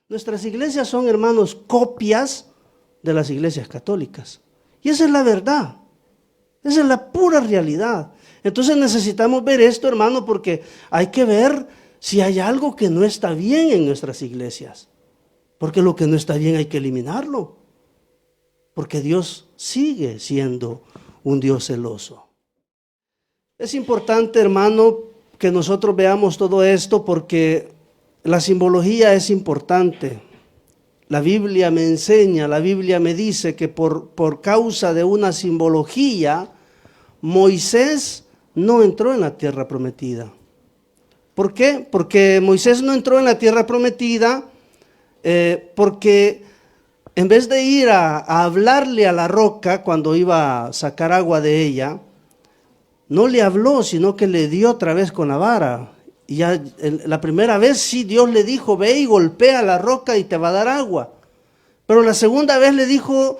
Nuestras iglesias son, hermanos, copias de las iglesias católicas. Y esa es la verdad. Esa es la pura realidad. Entonces necesitamos ver esto, hermano, porque hay que ver si hay algo que no está bien en nuestras iglesias. Porque lo que no está bien hay que eliminarlo. Porque Dios sigue siendo un Dios celoso. Es importante, hermano, que nosotros veamos todo esto porque la simbología es importante. La Biblia me enseña, la Biblia me dice que por causa de una simbología, Moisés no entró en la tierra prometida. ¿Por qué? Porque Moisés no entró en la tierra prometida porque en vez de ir a hablarle a la roca cuando iba a sacar agua de ella, no le habló, sino que le dio otra vez con la vara. Y ya la primera vez sí Dios le dijo, ve y golpea la roca y te va a dar agua. Pero la segunda vez le dijo,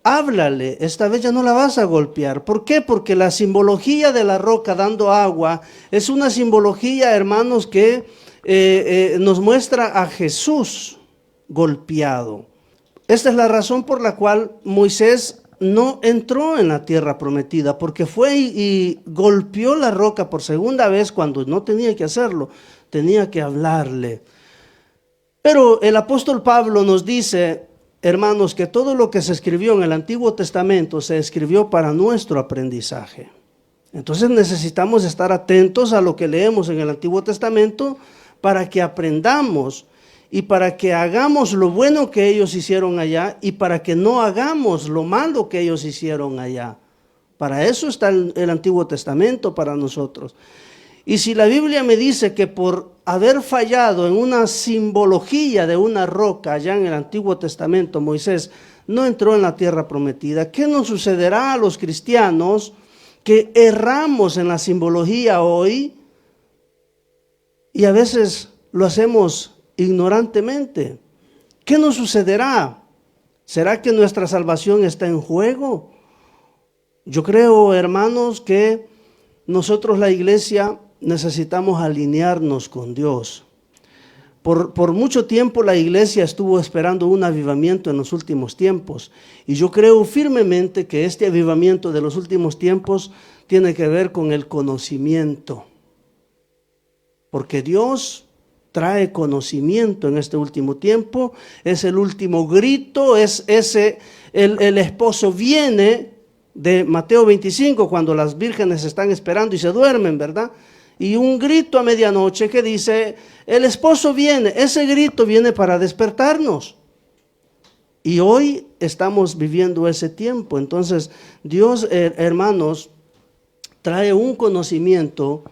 háblale, esta vez ya no la vas a golpear. ¿Por qué? Porque la simbología de la roca dando agua es una simbología, hermanos, que nos muestra a Jesús golpeado. Esta es la razón por la cual Moisés no entró en la tierra prometida, porque fue y golpeó la roca por segunda vez cuando no tenía que hacerlo, tenía que hablarle. Pero el apóstol Pablo nos dice, hermanos, que todo lo que se escribió en el Antiguo Testamento se escribió para nuestro aprendizaje. Entonces necesitamos estar atentos a lo que leemos en el Antiguo Testamento para que aprendamos y para que hagamos lo bueno que ellos hicieron allá y para que no hagamos lo malo que ellos hicieron allá. Para eso está el Antiguo Testamento para nosotros. Y si la Biblia me dice que por haber fallado en una simbología de una roca allá en el Antiguo Testamento, Moisés no entró en la tierra prometida, ¿qué nos sucederá a los cristianos que erramos en la simbología hoy y a veces lo hacemos ignorantemente? ¿Qué nos sucederá? ¿Será que nuestra salvación está en juego? Yo creo, hermanos, que nosotros, la iglesia, necesitamos alinearnos con Dios. Por mucho tiempo la iglesia estuvo esperando un avivamiento en los últimos tiempos. Y yo creo firmemente que este avivamiento de los últimos tiempos tiene que ver con el conocimiento. Porque Dios trae conocimiento en este último tiempo, es el último grito, el esposo viene de Mateo 25, cuando las vírgenes están esperando y se duermen, ¿verdad? Y un grito a medianoche que dice, el esposo viene, ese grito viene para despertarnos. Y hoy estamos viviendo ese tiempo, entonces Dios, hermanos, trae un conocimiento,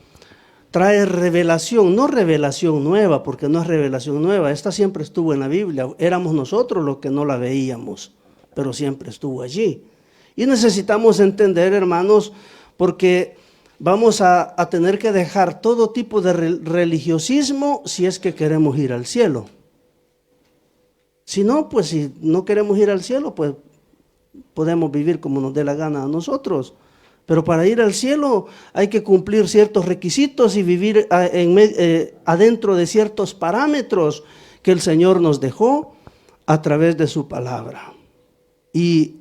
trae revelación, no revelación nueva, porque no es revelación nueva, esta siempre estuvo en la Biblia, éramos nosotros los que no la veíamos, pero siempre estuvo allí. Y necesitamos entender, hermanos, porque vamos a tener que dejar todo tipo de religiosismo si es que queremos ir al cielo. Si no, pues si no queremos ir al cielo, pues podemos vivir como nos dé la gana a nosotros. Pero para ir al cielo hay que cumplir ciertos requisitos y vivir adentro de ciertos parámetros que el Señor nos dejó a través de su palabra. Y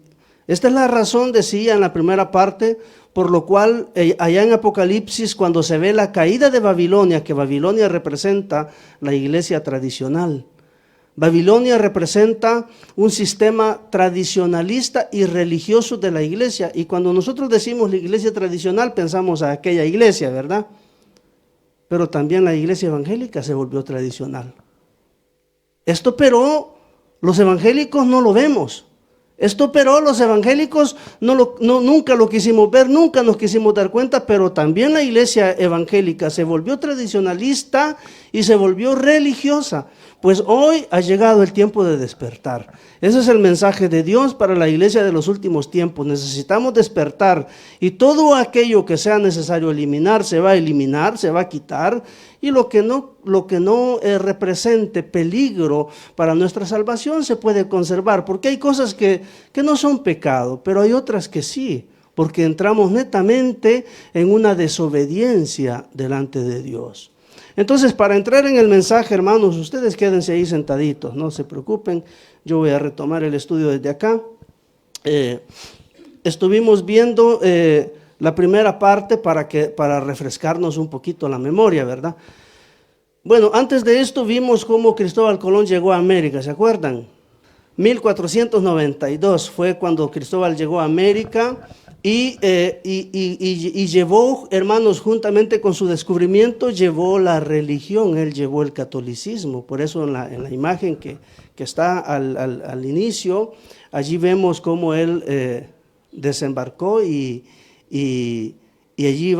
esta es la razón, decía en la primera parte, por lo cual allá en Apocalipsis, cuando se ve la caída de Babilonia, que Babilonia representa la iglesia tradicional. Babilonia representa un sistema tradicionalista y religioso de la iglesia. Y cuando nosotros decimos la iglesia tradicional, pensamos a aquella iglesia, ¿verdad? Pero también la iglesia evangélica se volvió tradicional. Esto, pero los evangélicos no lo vemos. Esto, pero los evangélicos nunca lo quisimos ver, nunca nos quisimos dar cuenta, pero también la iglesia evangélica se volvió tradicionalista y se volvió religiosa. Pues hoy ha llegado el tiempo de despertar. Ese es el mensaje de Dios para la iglesia de los últimos tiempos. Necesitamos despertar y todo aquello que sea necesario eliminar, se va a eliminar, se va a quitar. Y lo que no represente peligro para nuestra salvación se puede conservar. Porque hay cosas que no son pecado, pero hay otras que sí. Porque entramos netamente en una desobediencia delante de Dios. Entonces, para entrar en el mensaje, hermanos, ustedes quédense ahí sentaditos, no se preocupen. Yo voy a retomar el estudio desde acá. Estuvimos viendo la primera parte para refrescarnos un poquito la memoria, ¿verdad? Bueno, antes de esto vimos cómo Cristóbal Colón llegó a América, ¿se acuerdan? 1492 fue cuando Cristóbal llegó a América y llevó, hermanos, juntamente con su descubrimiento, llevó la religión, él llevó el catolicismo. Por eso en la imagen que está al inicio, allí vemos cómo él desembarcó y allí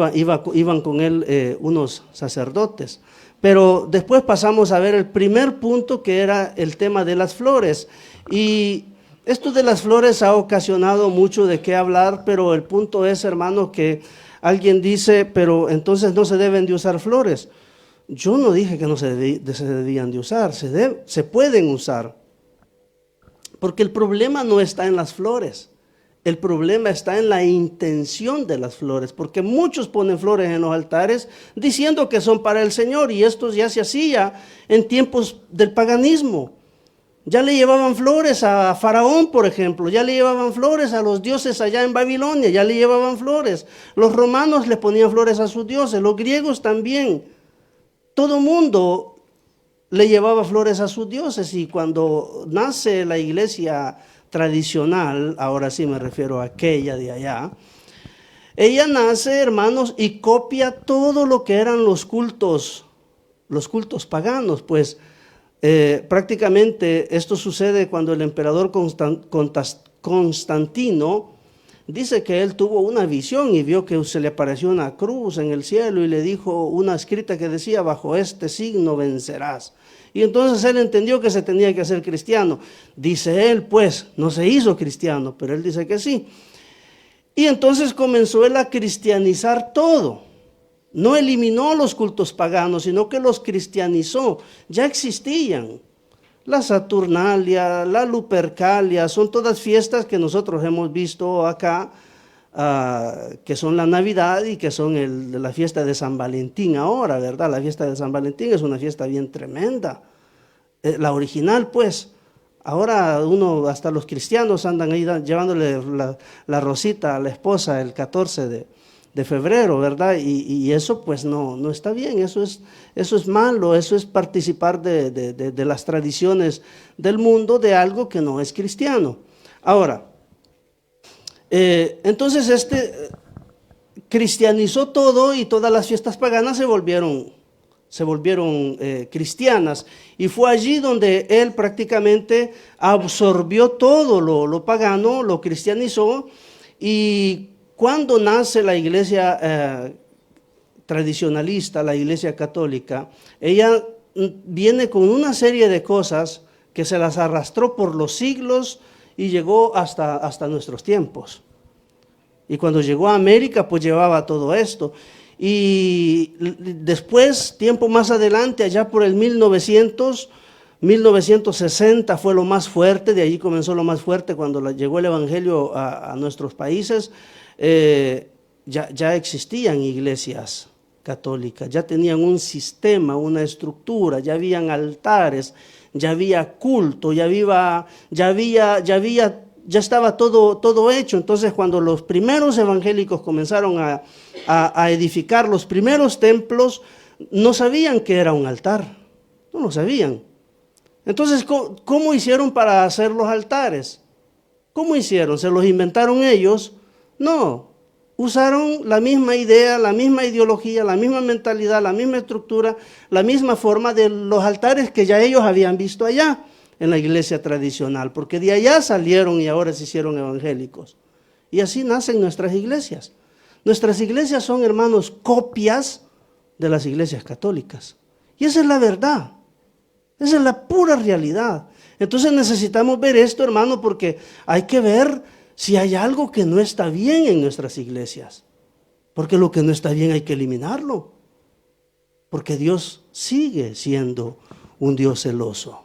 iban con él unos sacerdotes. Pero después pasamos a ver el primer punto, que era el tema de las flores. Y esto de las flores ha ocasionado mucho de qué hablar, pero el punto es, hermano, que alguien dice, pero entonces no se deben de usar flores. Yo no dije que no se debían de usar, se pueden usar. Porque el problema no está en las flores. El problema está en la intención de las flores, porque muchos ponen flores en los altares diciendo que son para el Señor, y esto ya se hacía en tiempos del paganismo. Ya le llevaban flores a Faraón, por ejemplo, ya le llevaban flores a los dioses allá en Babilonia, ya le llevaban flores. Los romanos le ponían flores a sus dioses, los griegos también. Todo mundo le llevaba flores a sus dioses, y cuando nace la iglesia tradicional, ahora sí me refiero a aquella de allá, ella nace, hermanos, y copia todo lo que eran los cultos paganos. Pues prácticamente esto sucede cuando el emperador Constantino dice que él tuvo una visión y vio que se le apareció una cruz en el cielo y le dijo una escrita que decía: bajo este signo vencerás. Y entonces él entendió que se tenía que hacer cristiano. Dice él, pues, no se hizo cristiano, pero él dice que sí. Y entonces comenzó él a cristianizar todo. No eliminó los cultos paganos, sino que los cristianizó. Ya existían. La Saturnalia, la Lupercalia, son todas fiestas que nosotros hemos visto acá, que son la Navidad y que son la fiesta de San Valentín ahora, ¿verdad? La fiesta de San Valentín es una fiesta bien tremenda. La original, pues. Ahora hasta los cristianos andan ahí llevándole la rosita a la esposa el 14 de febrero, ¿verdad? Y eso pues no está bien, eso es malo, eso es participar de las tradiciones del mundo, de algo que no es cristiano. Ahora, entonces cristianizó todo y todas las fiestas paganas se volvieron cristianas, y fue allí donde él prácticamente absorbió todo lo pagano, lo cristianizó. Y cuando nace la iglesia tradicionalista, la iglesia católica, ella viene con una serie de cosas que se las arrastró por los siglos y llegó hasta nuestros tiempos. Y cuando llegó a América, pues llevaba todo esto. Y después, tiempo más adelante, allá por el 1960 fue lo más fuerte, de allí comenzó lo más fuerte cuando llegó el evangelio a nuestros países. Ya existían iglesias católicas, ya tenían un sistema, una estructura, ya habían altares, ya había culto, ya estaba todo hecho. Entonces, cuando los primeros evangélicos comenzaron a edificar los primeros templos, no sabían que era un altar, no lo sabían. Entonces, ¿cómo hicieron para hacer los altares? ¿Cómo hicieron? ¿Se los inventaron ellos? No, usaron la misma idea, la misma ideología, la misma mentalidad, la misma estructura, la misma forma de los altares que ya ellos habían visto allá en la iglesia tradicional, porque de allá salieron y ahora se hicieron evangélicos. Y así nacen nuestras iglesias. Nuestras iglesias son, hermanos, copias de las iglesias católicas. Y esa es la verdad. Esa es la pura realidad. Entonces necesitamos ver esto, hermano, porque hay que ver si hay algo que no está bien en nuestras iglesias. Porque lo que no está bien hay que eliminarlo. Porque Dios sigue siendo un Dios celoso.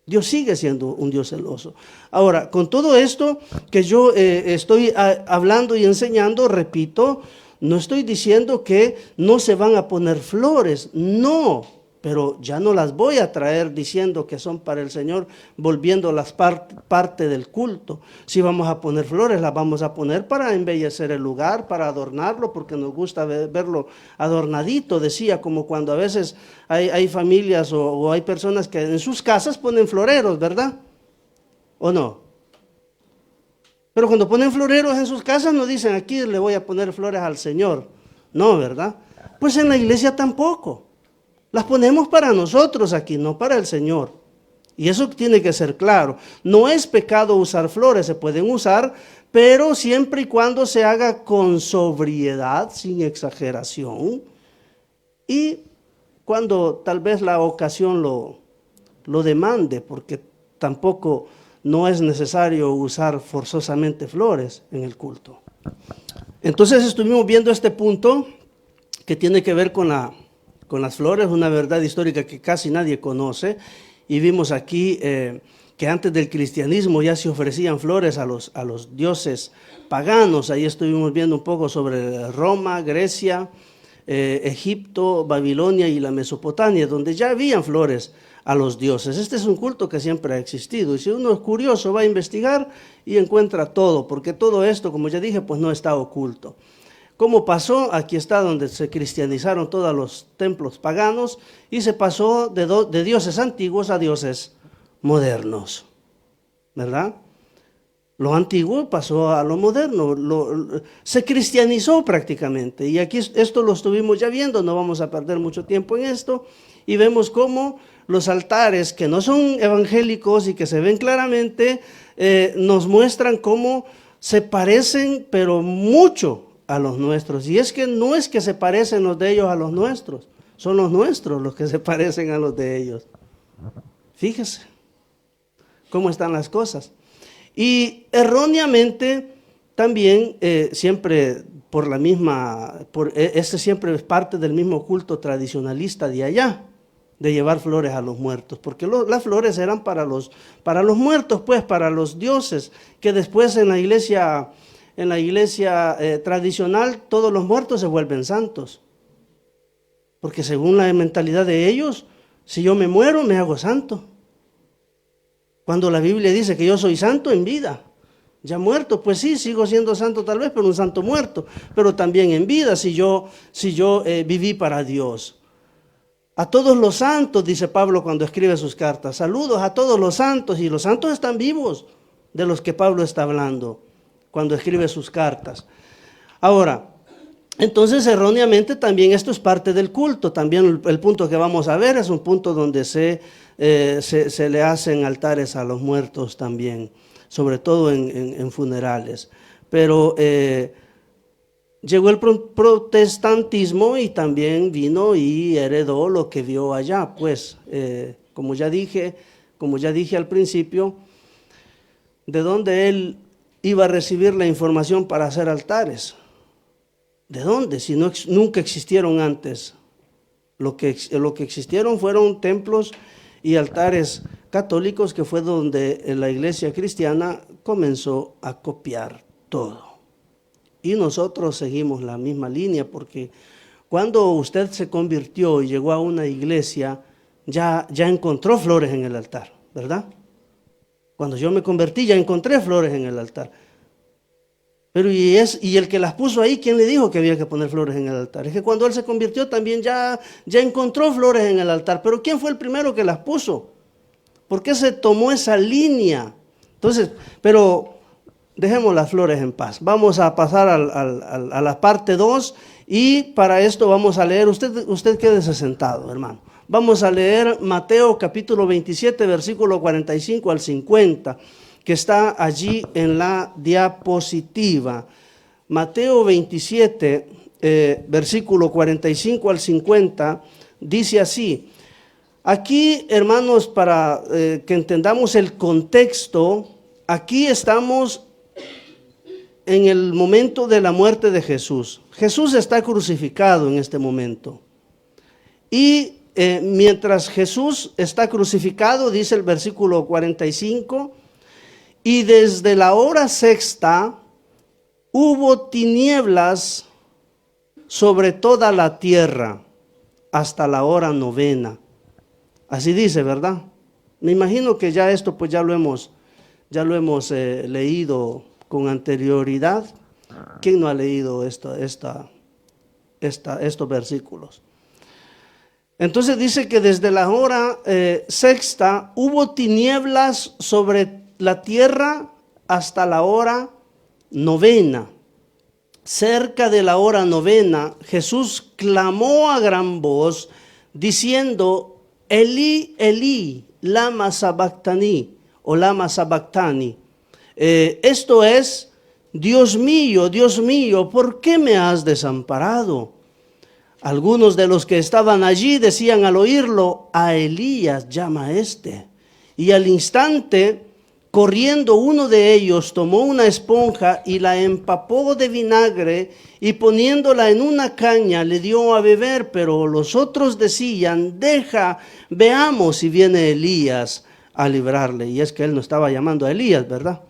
Dios sigue siendo un Dios celoso. Ahora, con todo esto que yo estoy hablando y enseñando, repito, No estoy diciendo que no se van a poner flores, no, pero ya no las voy a traer diciendo que son para el Señor, volviéndolas parte del culto. Si vamos a poner flores, las vamos a poner para embellecer el lugar, para adornarlo, porque nos gusta verlo adornadito, decía, como cuando a veces hay familias o hay personas que en sus casas ponen floreros, ¿verdad? ¿O no? Pero cuando ponen floreros en sus casas no dicen, aquí le voy a poner flores al Señor. No, ¿verdad? Pues en la iglesia tampoco. Las ponemos para nosotros aquí, no para el Señor. Y eso tiene que ser claro. No es pecado usar flores, se pueden usar, pero siempre y cuando se haga con sobriedad, sin exageración. Y cuando tal vez la ocasión lo demande, porque tampoco no es necesario usar forzosamente flores en el culto. Entonces estuvimos viendo este punto que tiene que ver con las flores, una verdad histórica que casi nadie conoce, y vimos aquí que antes del cristianismo ya se ofrecían flores a los dioses paganos. Ahí estuvimos viendo un poco sobre Roma, Grecia, Egipto, Babilonia y la Mesopotamia, donde ya habían flores a los dioses. Este es un culto que siempre ha existido, y si uno es curioso va a investigar y encuentra todo, porque todo esto, como ya dije, pues no está oculto. ¿Cómo pasó? Aquí está donde se cristianizaron todos los templos paganos y se pasó de dioses antiguos a dioses modernos, ¿verdad? Lo antiguo pasó a lo moderno, se cristianizó prácticamente, y aquí esto lo estuvimos ya viendo, no vamos a perder mucho tiempo en esto, y vemos cómo los altares que no son evangélicos y que se ven claramente, nos muestran cómo se parecen, pero mucho a los nuestros. Y es que no es que se parecen los de ellos a los nuestros, son los nuestros los que se parecen a los de ellos. Fíjese cómo están las cosas. Y erróneamente también siempre este siempre es parte del mismo culto tradicionalista de allá, de llevar flores a los muertos, porque las flores eran para los muertos, pues para los dioses, que después en la iglesia tradicional todos los muertos se vuelven santos, porque según la mentalidad de ellos, si yo me muero me hago santo. Cuando la Biblia dice que yo soy santo en vida, ya muerto, pues sí, sigo siendo santo tal vez, pero un santo muerto, pero también en vida si yo viví para Dios. A todos los santos, dice Pablo cuando escribe sus cartas, saludos a todos los santos, y los santos están vivos, de los que Pablo está hablando cuando escribe sus cartas. Ahora, entonces erróneamente también esto es parte del culto, también el punto que vamos a ver es un punto donde se le hacen altares a los muertos también, sobre todo en funerales. Pero llegó el protestantismo y también vino y heredó lo que vio allá, pues, como ya dije al principio, de dónde él iba a recibir la información para hacer altares. ¿De dónde? Si nunca existieron antes. Lo que existieron fueron templos y altares católicos, que fue donde la iglesia cristiana comenzó a copiar todo. Y nosotros seguimos la misma línea, porque cuando usted se convirtió y llegó a una iglesia, ya encontró flores en el altar, ¿verdad? Cuando yo me convertí ya encontré flores en el altar. Pero y el que las puso ahí, ¿quién le dijo que había que poner flores en el altar? Es que cuando él se convirtió también ya encontró flores en el altar. Pero ¿quién fue el primero que las puso? ¿Por qué se tomó esa línea? Entonces, pero dejemos las flores en paz. Vamos a pasar a la parte 2, y para esto vamos a leer, usted quédese sentado, hermano. Vamos a leer Mateo capítulo 27, versículo 45 al 50, que está allí en la diapositiva. Mateo 27, versículo 45 al 50, dice así. Aquí, hermanos, para que entendamos el contexto, aquí estamos en el momento de la muerte de Jesús. Jesús está crucificado en este momento. Y mientras Jesús está crucificado, dice el versículo 45, y desde la hora sexta hubo tinieblas sobre toda la tierra hasta la hora novena. Así dice, ¿verdad? Me imagino que ya esto pues ya lo hemos leído con anterioridad. ¿Quién no ha leído estos versículos? Entonces dice que desde la hora sexta hubo tinieblas sobre la tierra hasta la hora novena. Cerca de la hora novena, Jesús clamó a gran voz diciendo: Elí, Elí, lama sabactani, o lama sabactani. Esto es: Dios mío, ¿por qué me has desamparado? Algunos de los que estaban allí decían al oírlo: a Elías llama este. Y al instante, corriendo uno de ellos, tomó una esponja y la empapó de vinagre y poniéndola en una caña le dio a beber. Pero los otros decían: deja, veamos si viene Elías a librarle. Y es que él no estaba llamando a Elías, ¿verdad?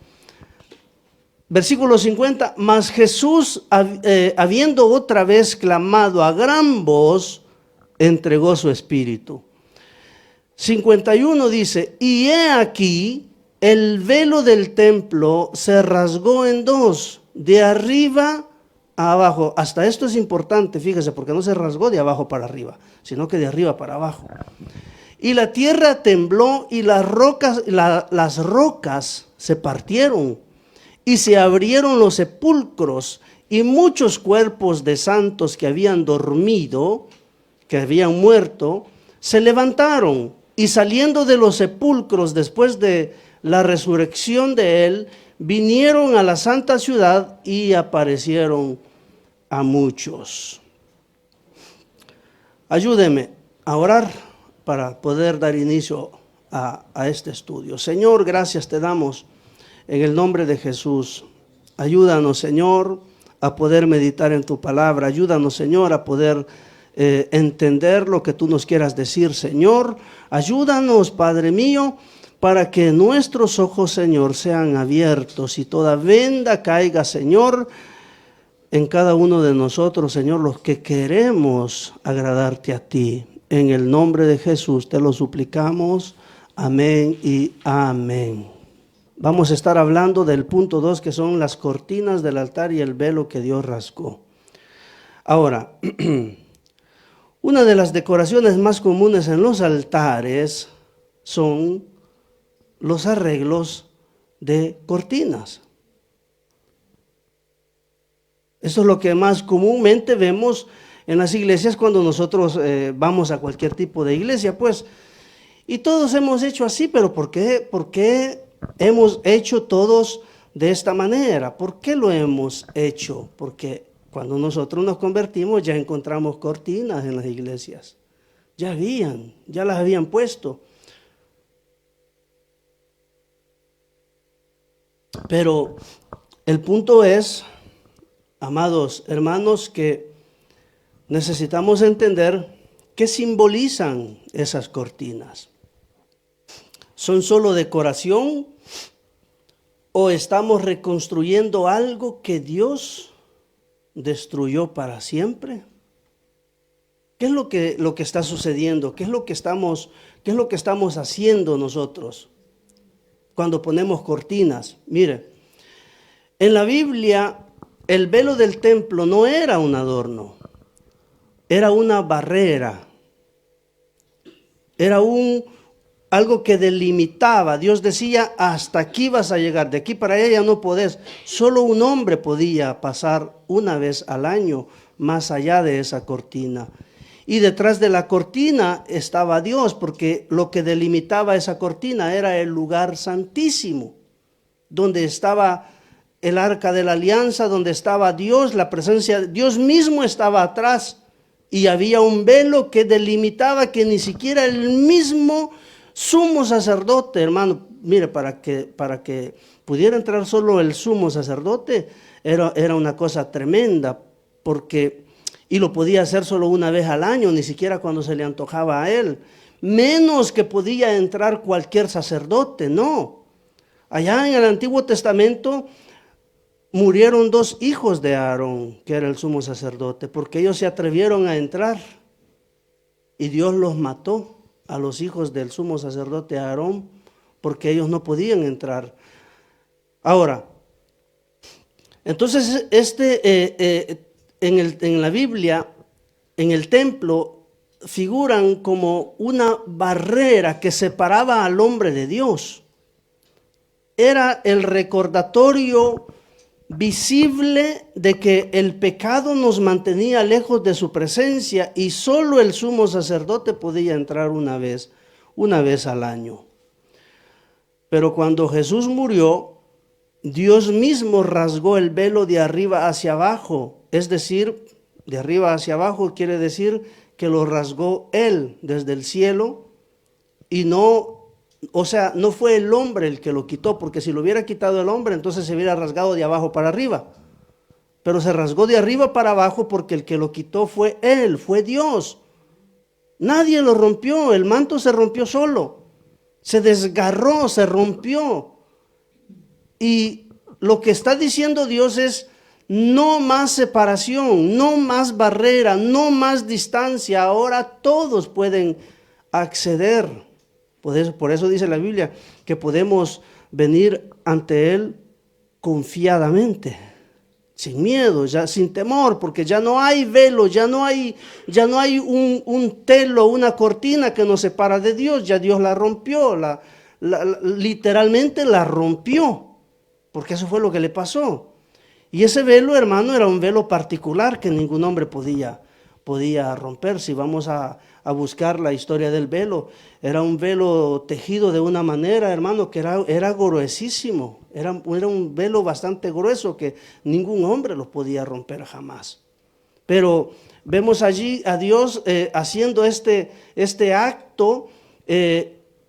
Versículo 50, mas Jesús, habiendo otra vez clamado a gran voz, entregó su espíritu. 51 dice: y he aquí, el velo del templo se rasgó en dos, de arriba a abajo. Hasta esto es importante, fíjese, porque no se rasgó de abajo para arriba, sino que de arriba para abajo. Y la tierra tembló y las rocas se partieron. Y se abrieron los sepulcros, y muchos cuerpos de santos que habían dormido, que habían muerto, se levantaron, y saliendo de los sepulcros después de la resurrección de él, vinieron a la santa ciudad y aparecieron a muchos. Ayúdeme a orar para poder dar inicio a este estudio. Señor, gracias te damos en el nombre de Jesús. Ayúdanos, Señor, a poder meditar en tu palabra. Ayúdanos, Señor, a poder entender lo que tú nos quieras decir, Señor. Ayúdanos, Padre mío, para que nuestros ojos, Señor, sean abiertos y toda venda caiga, Señor, en cada uno de nosotros, Señor, los que queremos agradarte a ti. En el nombre de Jesús te lo suplicamos. Amén y amén. Vamos a estar hablando del punto 2, que son las cortinas del altar y el velo que Dios rasgó. Ahora, una de las decoraciones más comunes en los altares son los arreglos de cortinas. Eso es lo que más comúnmente vemos en las iglesias cuando nosotros vamos a cualquier tipo de iglesia, pues. Y todos hemos hecho así, pero ¿por qué hemos hecho todos de esta manera? ¿Por qué lo hemos hecho? Porque cuando nosotros nos convertimos ya encontramos cortinas en las iglesias. Ya las habían puesto. Pero el punto es, amados hermanos, que necesitamos entender qué simbolizan esas cortinas. ¿Son solo decoración o estamos reconstruyendo algo que Dios destruyó para siempre? ¿Qué es lo que está sucediendo? ¿Qué es lo que estamos haciendo nosotros cuando ponemos cortinas? Mire, en la Biblia el velo del templo no era un adorno, era una barrera, era algo que delimitaba. Dios decía: hasta aquí vas a llegar, de aquí para allá ya no podés. Solo un hombre podía pasar una vez al año más allá de esa cortina. Y detrás de la cortina estaba Dios, porque lo que delimitaba esa cortina era el lugar santísimo, donde estaba el arca de la alianza, donde estaba Dios, la presencia, Dios mismo estaba atrás. Y había un velo que delimitaba, que ni siquiera el mismo sumo sacerdote, hermano, mire, para que pudiera entrar solo el sumo sacerdote, era una cosa tremenda, y lo podía hacer solo una vez al año, ni siquiera cuando se le antojaba a él, menos que podía entrar cualquier sacerdote, no. Allá en el Antiguo Testamento, murieron 2 hijos de Aarón, que era el sumo sacerdote, porque ellos se atrevieron a entrar y Dios los mató a los hijos del sumo sacerdote Aarón, porque ellos no podían entrar. Ahora, entonces en la Biblia, en el templo, figuran como una barrera que separaba al hombre de Dios. Era el recordatorio visible de que el pecado nos mantenía lejos de su presencia y solo el sumo sacerdote podía entrar una vez al año. Pero cuando Jesús murió, Dios mismo rasgó el velo de arriba hacia abajo, es decir, de arriba hacia abajo quiere decir que lo rasgó Él desde el cielo y no fue el hombre el que lo quitó, porque si lo hubiera quitado el hombre, entonces se hubiera rasgado de abajo para arriba. Pero se rasgó de arriba para abajo porque el que lo quitó fue Él, fue Dios. Nadie lo rompió, el manto se rompió solo, se desgarró, se rompió. Y lo que está diciendo Dios es: no más separación, no más barrera, no más distancia. Ahora todos pueden acceder. Por eso dice la Biblia que podemos venir ante Él confiadamente, sin miedo, ya sin temor, porque ya no hay velo, ya no hay un telo, una cortina que nos separa de Dios. Ya Dios la rompió, literalmente la rompió, porque eso fue lo que le pasó. Y ese velo, hermano, era un velo particular que ningún hombre podía romper. Si vamos a buscar la historia del velo, era un velo tejido de una manera, hermano, que era gruesísimo. Era un velo bastante grueso que ningún hombre lo podía romper jamás. Pero vemos allí a Dios haciendo este acto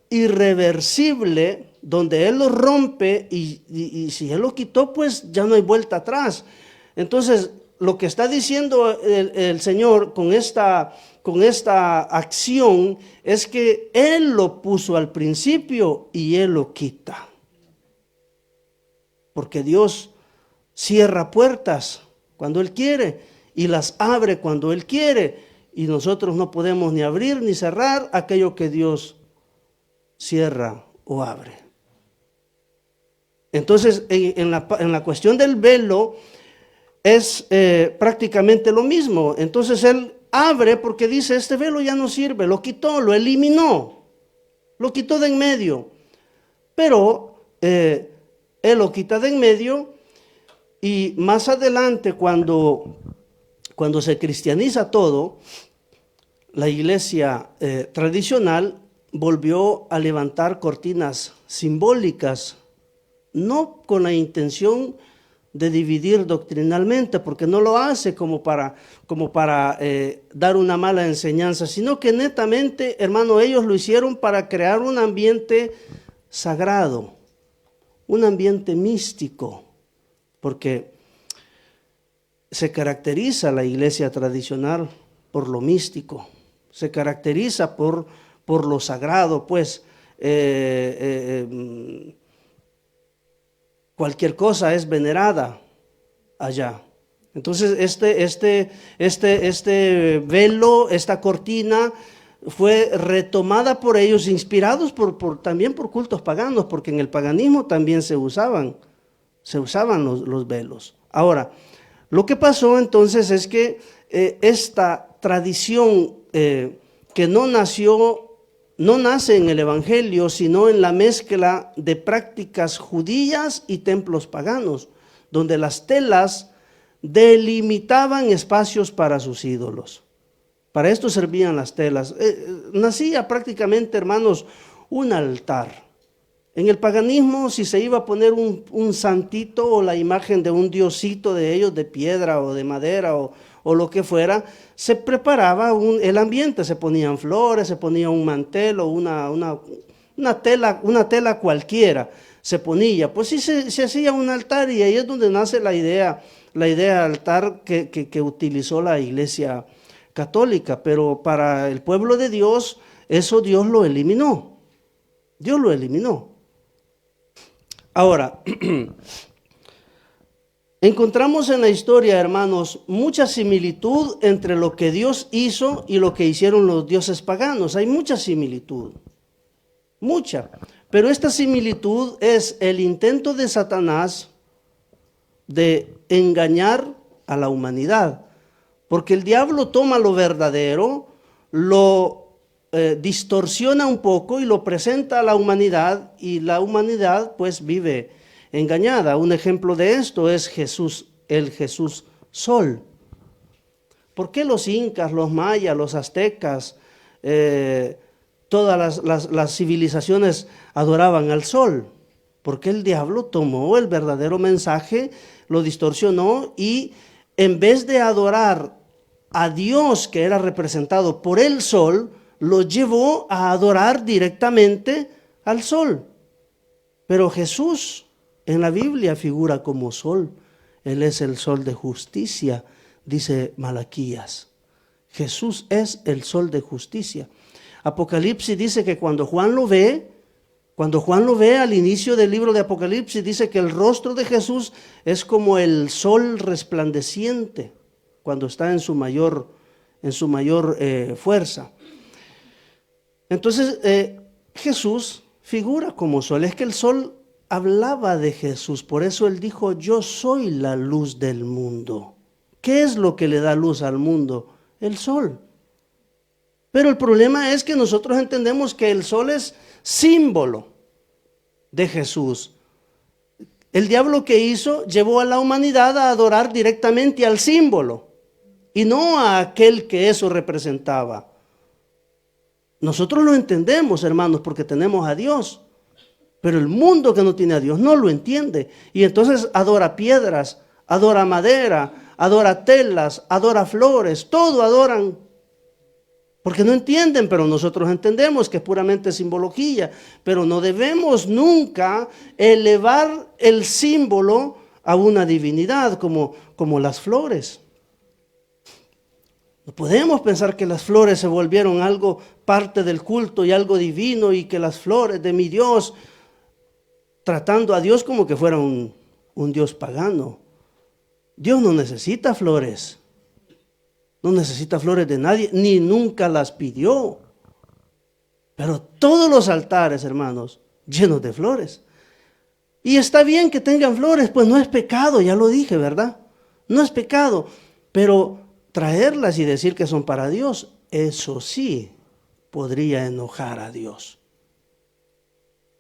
irreversible, donde Él lo rompe y si Él lo quitó, pues ya no hay vuelta atrás. Entonces, lo que está diciendo el Señor con esta acción es que Él lo puso al principio y Él lo quita. Porque Dios cierra puertas cuando Él quiere y las abre cuando Él quiere. Y nosotros no podemos ni abrir ni cerrar aquello que Dios cierra o abre. Entonces, en la cuestión del velo es prácticamente lo mismo. Entonces Él abre porque dice: este velo ya no sirve, lo quitó, lo eliminó, lo quitó de en medio. Pero Él lo quita de en medio y más adelante cuando se cristianiza todo, la iglesia tradicional volvió a levantar cortinas simbólicas, no con la intención de dividir doctrinalmente, porque no lo hace como para dar una mala enseñanza, sino que netamente, hermano, ellos lo hicieron para crear un ambiente sagrado, un ambiente místico, porque se caracteriza la iglesia tradicional por lo místico, se caracteriza por lo sagrado, pues cualquier cosa es venerada allá. Entonces este velo, esta cortina fue retomada por ellos, inspirados también por cultos paganos, porque en el paganismo también se usaban los velos. Ahora, lo que pasó entonces es que esta tradición que no nace en el Evangelio, sino en la mezcla de prácticas judías y templos paganos, donde las telas delimitaban espacios para sus ídolos. Para esto servían las telas. Nacía prácticamente, hermanos, un altar. En el paganismo, si se iba a poner un santito o la imagen de un diosito de ellos, de piedra o de madera o lo que fuera, se preparaba el ambiente, se ponían flores, se ponía un mantel o una tela cualquiera, se ponía. Pues sí se hacía un altar y ahí es donde nace la idea del altar que utilizó la iglesia católica, pero para el pueblo de Dios, eso Dios lo eliminó. Dios lo eliminó. Ahora, Encontramos en la historia, hermanos, mucha similitud entre lo que Dios hizo y lo que hicieron los dioses paganos. Hay mucha similitud, mucha. Pero esta similitud es el intento de Satanás de engañar a la humanidad. Porque el diablo toma lo verdadero, lo distorsiona un poco y lo presenta a la humanidad, y la humanidad pues vive engañada. Un ejemplo de esto es Jesús, el Jesús Sol. ¿Por qué los incas, los mayas, los aztecas, todas las civilizaciones adoraban al sol? Porque el diablo tomó el verdadero mensaje, lo distorsionó, y en vez de adorar a Dios, que era representado por el sol, lo llevó a adorar directamente al sol. Pero Jesús en la Biblia figura como sol. Él es el sol de justicia, dice Malaquías. Jesús es el sol de justicia. Apocalipsis dice que cuando Juan lo ve al inicio del libro de Apocalipsis, dice que el rostro de Jesús es como el sol resplandeciente cuando está en su mayor fuerza. Entonces, Jesús figura como sol. Es que el sol hablaba de Jesús, por eso él dijo: yo soy la luz del mundo. ¿Qué es lo que le da luz al mundo? El sol. Pero el problema es que nosotros entendemos que el sol es símbolo de Jesús. El diablo, que hizo, llevó a la humanidad a adorar directamente al símbolo y no a aquel que eso representaba. Nosotros lo entendemos, hermanos, porque tenemos a Dios. Pero el mundo que no tiene a Dios no lo entiende. Y entonces adora piedras, adora madera, adora telas, adora flores, todo adoran. Porque no entienden, pero nosotros entendemos que es puramente simbología. Pero no debemos nunca elevar el símbolo a una divinidad como las flores. No podemos pensar que las flores se volvieron algo parte del culto y algo divino, y que las flores de mi Dios, tratando a Dios como que fuera un Dios pagano. Dios no necesita flores. No necesita flores de nadie, ni nunca las pidió. Pero todos los altares, hermanos, llenos de flores. Y está bien que tengan flores, pues no es pecado, ya lo dije, ¿verdad? No es pecado, pero traerlas y decir que son para Dios, eso sí podría enojar a Dios.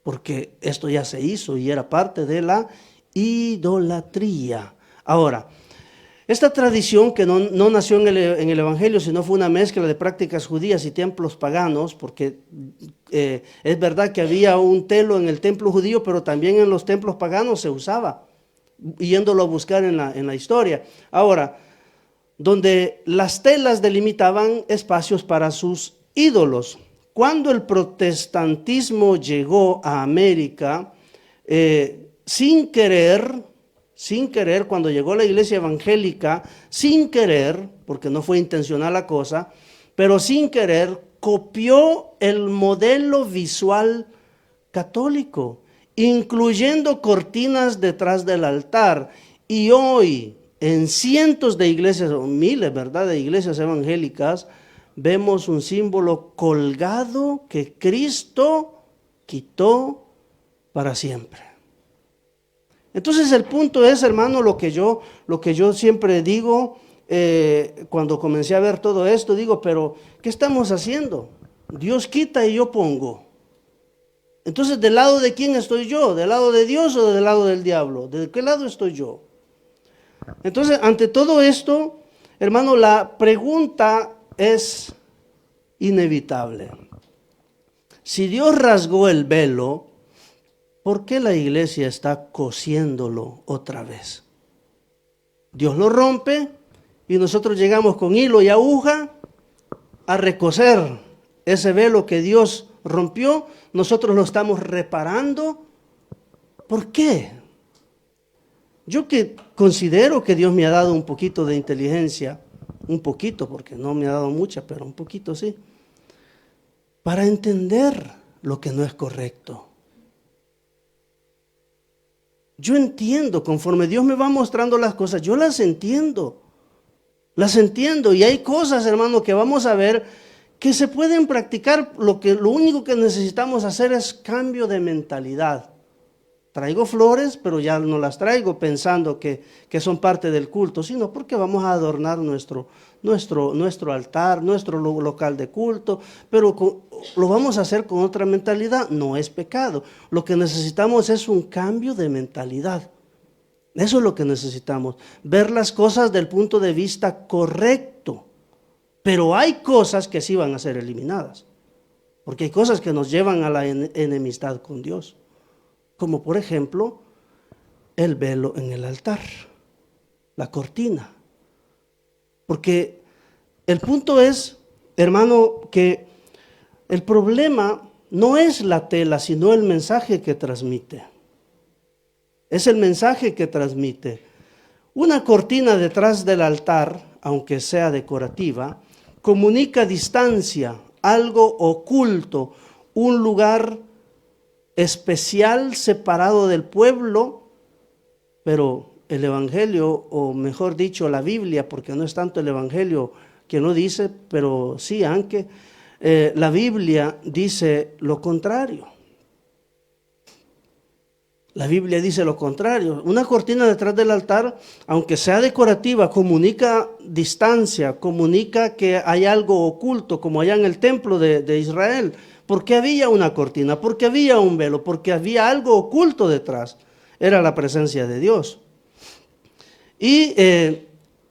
Porque esto ya se hizo y era parte de la idolatría. Ahora, esta tradición, que no nació en el Evangelio, sino fue una mezcla de prácticas judías y templos paganos, porque es verdad que había un telo en el templo judío, pero también en los templos paganos se usaba, yéndolo a buscar en la historia. Ahora, donde las telas delimitaban espacios para sus ídolos. Cuando el protestantismo llegó a América, sin querer, cuando llegó la iglesia evangélica, sin querer, porque no fue intencional la cosa, pero sin querer, copió el modelo visual católico, incluyendo cortinas detrás del altar. Y hoy, en cientos de iglesias, o miles, ¿verdad?, de iglesias evangélicas, vemos un símbolo colgado que Cristo quitó para siempre. Entonces el punto es, hermano, lo que yo siempre digo, cuando comencé a ver todo esto, digo, pero ¿qué estamos haciendo? Dios quita y yo pongo. Entonces, ¿del lado de quién estoy yo? ¿Del lado de Dios o del lado del diablo? ¿De qué lado estoy yo? Entonces, ante todo esto, hermano, la pregunta es inevitable. Si Dios rasgó el velo, ¿por qué la iglesia está cosiéndolo otra vez? Dios lo rompe y nosotros llegamos con hilo y aguja a recoser ese velo que Dios rompió. Nosotros lo estamos reparando. ¿Por qué? Yo que considero que Dios me ha dado un poquito de inteligencia, un poquito, porque no me ha dado mucha, pero un poquito sí, para entender lo que no es correcto. Yo entiendo, conforme Dios me va mostrando las cosas, yo las entiendo. Las entiendo. Y hay cosas, hermano, que vamos a ver que se pueden practicar. Lo único que necesitamos hacer es cambio de mentalidad. Traigo flores, pero ya no las traigo pensando que son parte del culto, sino porque vamos a adornar nuestro altar, nuestro local de culto, pero lo vamos a hacer con otra mentalidad. No es pecado. Lo que necesitamos es un cambio de mentalidad. Eso es lo que necesitamos, ver las cosas del punto de vista correcto. Pero hay cosas que sí van a ser eliminadas, porque hay cosas que nos llevan a la enemistad con Dios. Como por ejemplo, el velo en el altar, la cortina. Porque el punto es, hermano, que el problema no es la tela, sino el mensaje que transmite. Es el mensaje que transmite. Una cortina detrás del altar, aunque sea decorativa, comunica distancia, algo oculto, un lugar especial separado del pueblo, pero el Evangelio, o mejor dicho la Biblia, porque no es tanto el Evangelio que lo dice, pero sí, aunque la Biblia dice lo contrario. La Biblia dice lo contrario. Una cortina detrás del altar, aunque sea decorativa, comunica distancia, comunica que hay algo oculto, como allá en el templo de Israel. Porque había una cortina, porque había un velo, porque había algo oculto detrás. Era la presencia de Dios. Y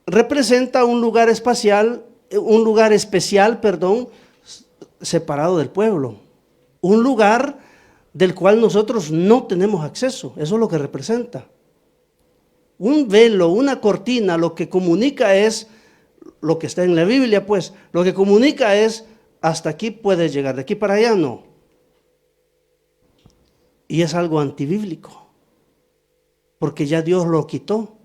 representa un lugar especial, separado del pueblo. Un lugar del cual nosotros no tenemos acceso. Eso es lo que representa. Un velo, una cortina, lo que comunica es, lo que está en la Biblia, pues, lo que comunica es, hasta aquí puedes llegar, de aquí para allá no. Y es algo antibíblico, porque ya Dios lo quitó,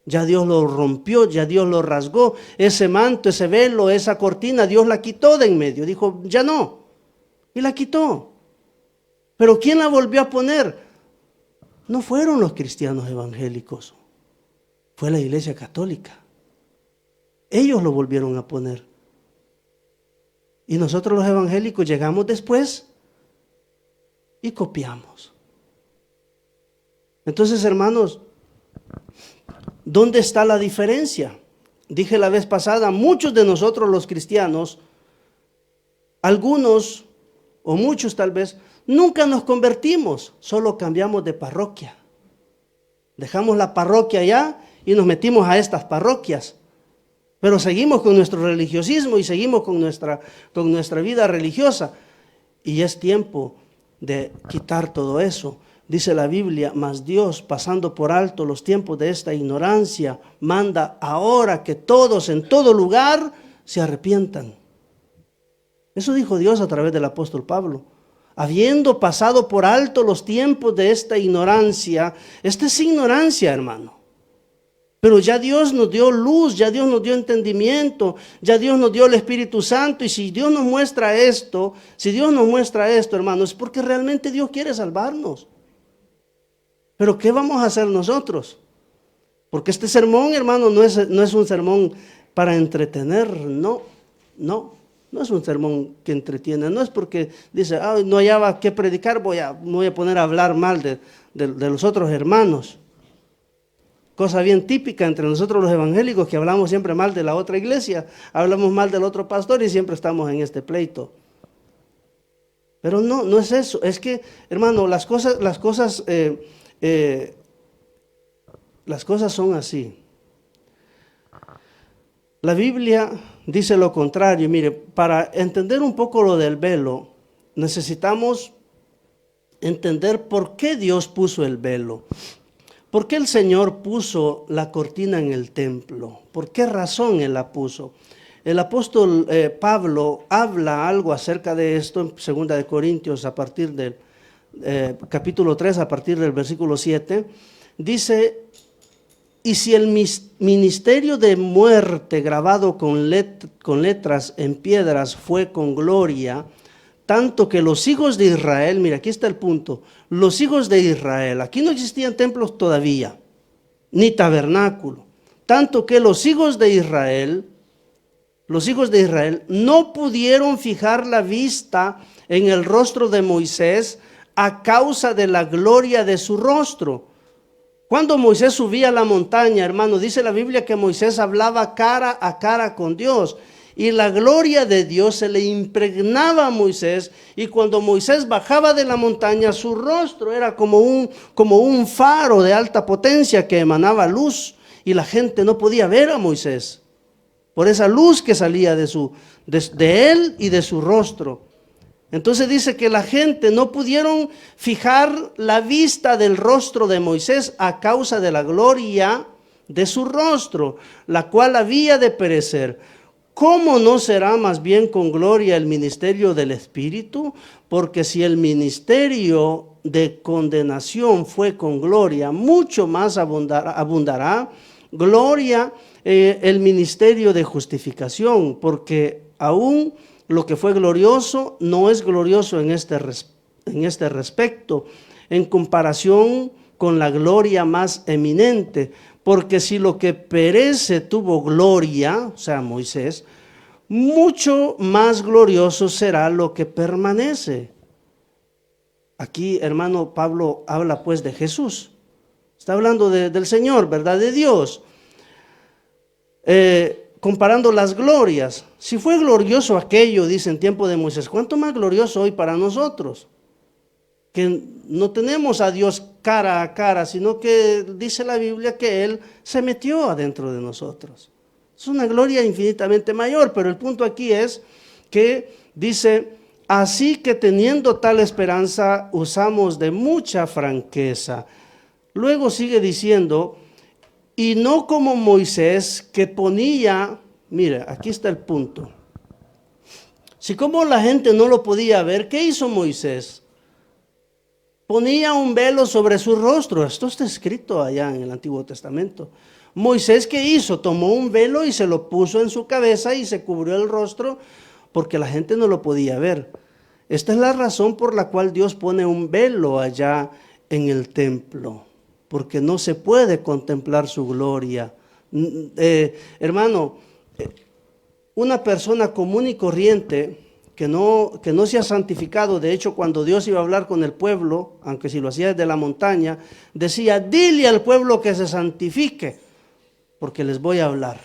ya Dios lo rompió, ya Dios lo rasgó. Ese manto, ese velo, esa cortina, Dios la quitó de en medio. Dijo, ya no, y la quitó. Pero ¿quién la volvió a poner? No fueron los cristianos evangélicos, fue la Iglesia Católica. Ellos lo volvieron a poner. Y nosotros los evangélicos llegamos después y copiamos. Entonces, hermanos, ¿dónde está la diferencia? Dije la vez pasada, muchos de nosotros los cristianos, algunos o muchos tal vez, nunca nos convertimos, solo cambiamos de parroquia. Dejamos la parroquia allá y nos metimos a estas parroquias. Pero seguimos con nuestro religiosismo y seguimos con nuestra vida religiosa. Y es tiempo de quitar todo eso. Dice la Biblia, mas Dios, pasando por alto los tiempos de esta ignorancia, manda ahora que todos en todo lugar se arrepientan. Eso dijo Dios a través del apóstol Pablo. Habiendo pasado por alto los tiempos de esta ignorancia, esta es ignorancia, hermano. Pero ya Dios nos dio luz, ya Dios nos dio entendimiento, ya Dios nos dio el Espíritu Santo. Y si Dios nos muestra esto, hermano, es porque realmente Dios quiere salvarnos. Pero ¿qué vamos a hacer nosotros? Porque este sermón, hermano, no es un sermón para entretener, no es un sermón que entretiene, no es porque dice, no hallaba qué predicar, me voy a poner a hablar mal de los otros hermanos. Cosa bien típica entre nosotros los evangélicos, que hablamos siempre mal de la otra iglesia, hablamos mal del otro pastor y siempre estamos en este pleito. Pero no es eso, es que, hermano, las cosas son así. La Biblia dice lo contrario. Mire, para entender un poco lo del velo, necesitamos entender por qué Dios puso el velo. ¿Por qué el Señor puso la cortina en el templo? ¿Por qué razón Él la puso? El apóstol Pablo habla algo acerca de esto en 2 de Corintios a partir del capítulo 3, a partir del versículo 7. Dice, y si el ministerio de muerte grabado con letras en piedras fue con gloria, tanto que los hijos de Israel, mira, aquí está el punto, los hijos de Israel, aquí no existían templos todavía, ni tabernáculo, tanto que los hijos de Israel no pudieron fijar la vista en el rostro de Moisés a causa de la gloria de su rostro. Cuando Moisés subía a la montaña, hermano, dice la Biblia que Moisés hablaba cara a cara con Dios. Y la gloria de Dios se le impregnaba a Moisés. Y cuando Moisés bajaba de la montaña, su rostro era como un faro de alta potencia que emanaba luz. Y la gente no podía ver a Moisés por esa luz que salía de él y de su rostro. Entonces dice que la gente no pudieron fijar la vista del rostro de Moisés a causa de la gloria de su rostro, la cual había de perecer. ¿Cómo no será más bien con gloria el ministerio del Espíritu? Porque si el ministerio de condenación fue con gloria, mucho más abundará gloria el ministerio de justificación, porque aún lo que fue glorioso no es glorioso en este respecto, en comparación con la gloria más eminente. Porque si lo que perece tuvo gloria, o sea, Moisés, mucho más glorioso será lo que permanece. Aquí, hermano, Pablo habla pues de Jesús. Está hablando del Señor, ¿verdad? De Dios. Comparando las glorias. Si fue glorioso aquello, dice en tiempo de Moisés, ¿cuánto más glorioso hoy para nosotros? Que no tenemos a Dios cara a cara, sino que dice la Biblia que Él se metió adentro de nosotros. Es una gloria infinitamente mayor, pero el punto aquí es que dice, así que teniendo tal esperanza, usamos de mucha franqueza. Luego sigue diciendo, y no como Moisés que ponía, mira, aquí está el punto. Si como la gente no lo podía ver, ¿qué hizo Moisés? Ponía un velo sobre su rostro. Esto está escrito allá en el Antiguo Testamento. Moisés, ¿qué hizo? Tomó un velo y se lo puso en su cabeza y se cubrió el rostro porque la gente no lo podía ver. Esta es la razón por la cual Dios pone un velo allá en el templo, porque no se puede contemplar su gloria. Hermano, una persona común y corriente que no se ha santificado, de hecho cuando Dios iba a hablar con el pueblo, aunque si lo hacía desde la montaña, decía, dile al pueblo que se santifique, porque les voy a hablar.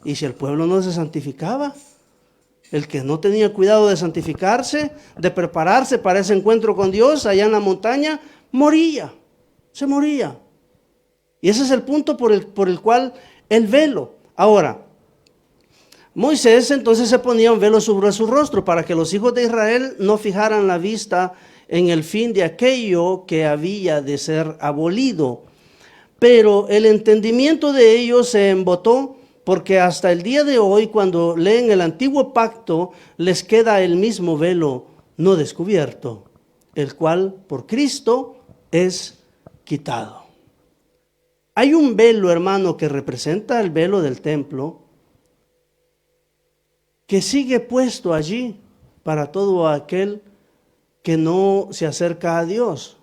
Y si el pueblo no se santificaba, el que no tenía cuidado de santificarse, de prepararse para ese encuentro con Dios allá en la montaña, moría, se moría. Y ese es el punto por el cual el velo. Ahora, Moisés entonces se ponía un velo sobre su rostro para que los hijos de Israel no fijaran la vista en el fin de aquello que había de ser abolido. Pero el entendimiento de ellos se embotó, porque hasta el día de hoy, cuando leen el antiguo pacto, les queda el mismo velo no descubierto, el cual por Cristo es quitado. Hay un velo, hermano, que representa el velo del templo, que sigue puesto allí para todo aquel que no se acerca a Dios.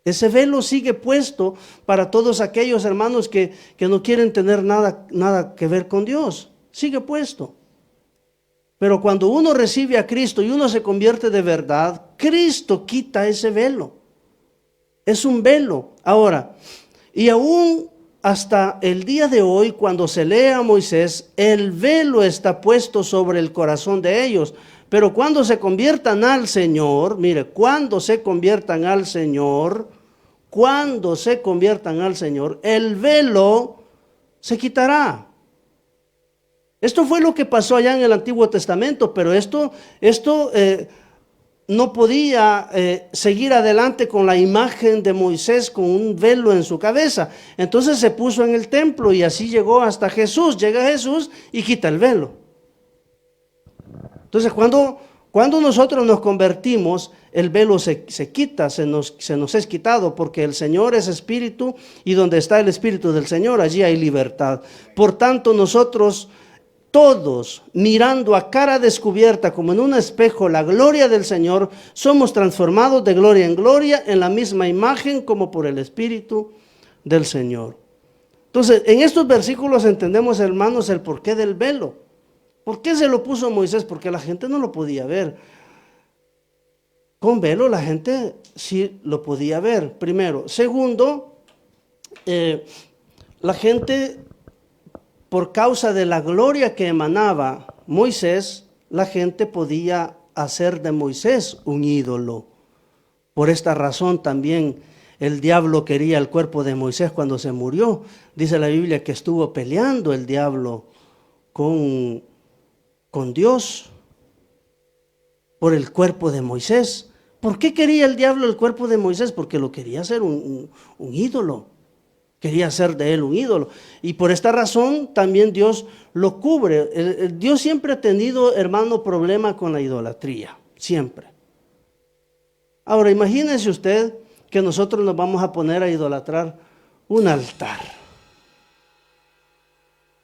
Ese velo sigue puesto para todos aquellos hermanos que no quieren tener nada que ver con Dios. Sigue puesto. Pero cuando uno recibe a Cristo y uno se convierte de verdad, Cristo quita ese velo. Es un velo. Ahora, y aún hasta el día de hoy, cuando se lee a Moisés, el velo está puesto sobre el corazón de ellos. Pero cuando se conviertan al Señor, mire, cuando se conviertan al Señor, el velo se quitará. Esto fue lo que pasó allá en el Antiguo Testamento, pero esto no podía seguir adelante con la imagen de Moisés con un velo en su cabeza. Entonces se puso en el templo y así llegó hasta Jesús. Llega Jesús y quita el velo. Entonces cuando nosotros nos convertimos, el velo se quita, se nos es quitado, porque el Señor es espíritu y donde está el espíritu del Señor, allí hay libertad. Por tanto, nosotros todos, mirando a cara descubierta como en un espejo la gloria del Señor, somos transformados de gloria en gloria en la misma imagen como por el Espíritu del Señor. Entonces, en estos versículos entendemos, hermanos, el porqué del velo. ¿Por qué se lo puso Moisés? Porque la gente no lo podía ver. Con velo la gente sí lo podía ver, primero. Segundo, la gente, por causa de la gloria que emanaba Moisés, la gente podía hacer de Moisés un ídolo. Por esta razón también el diablo quería el cuerpo de Moisés cuando se murió. Dice la Biblia que estuvo peleando el diablo con Dios por el cuerpo de Moisés. ¿Por qué quería el diablo el cuerpo de Moisés? Porque lo quería hacer un ídolo. Quería hacer de él un ídolo. Y por esta razón también Dios lo cubre. Dios siempre ha tenido, hermano, problema con la idolatría. Siempre. Ahora, imagínese usted que nosotros nos vamos a poner a idolatrar un altar.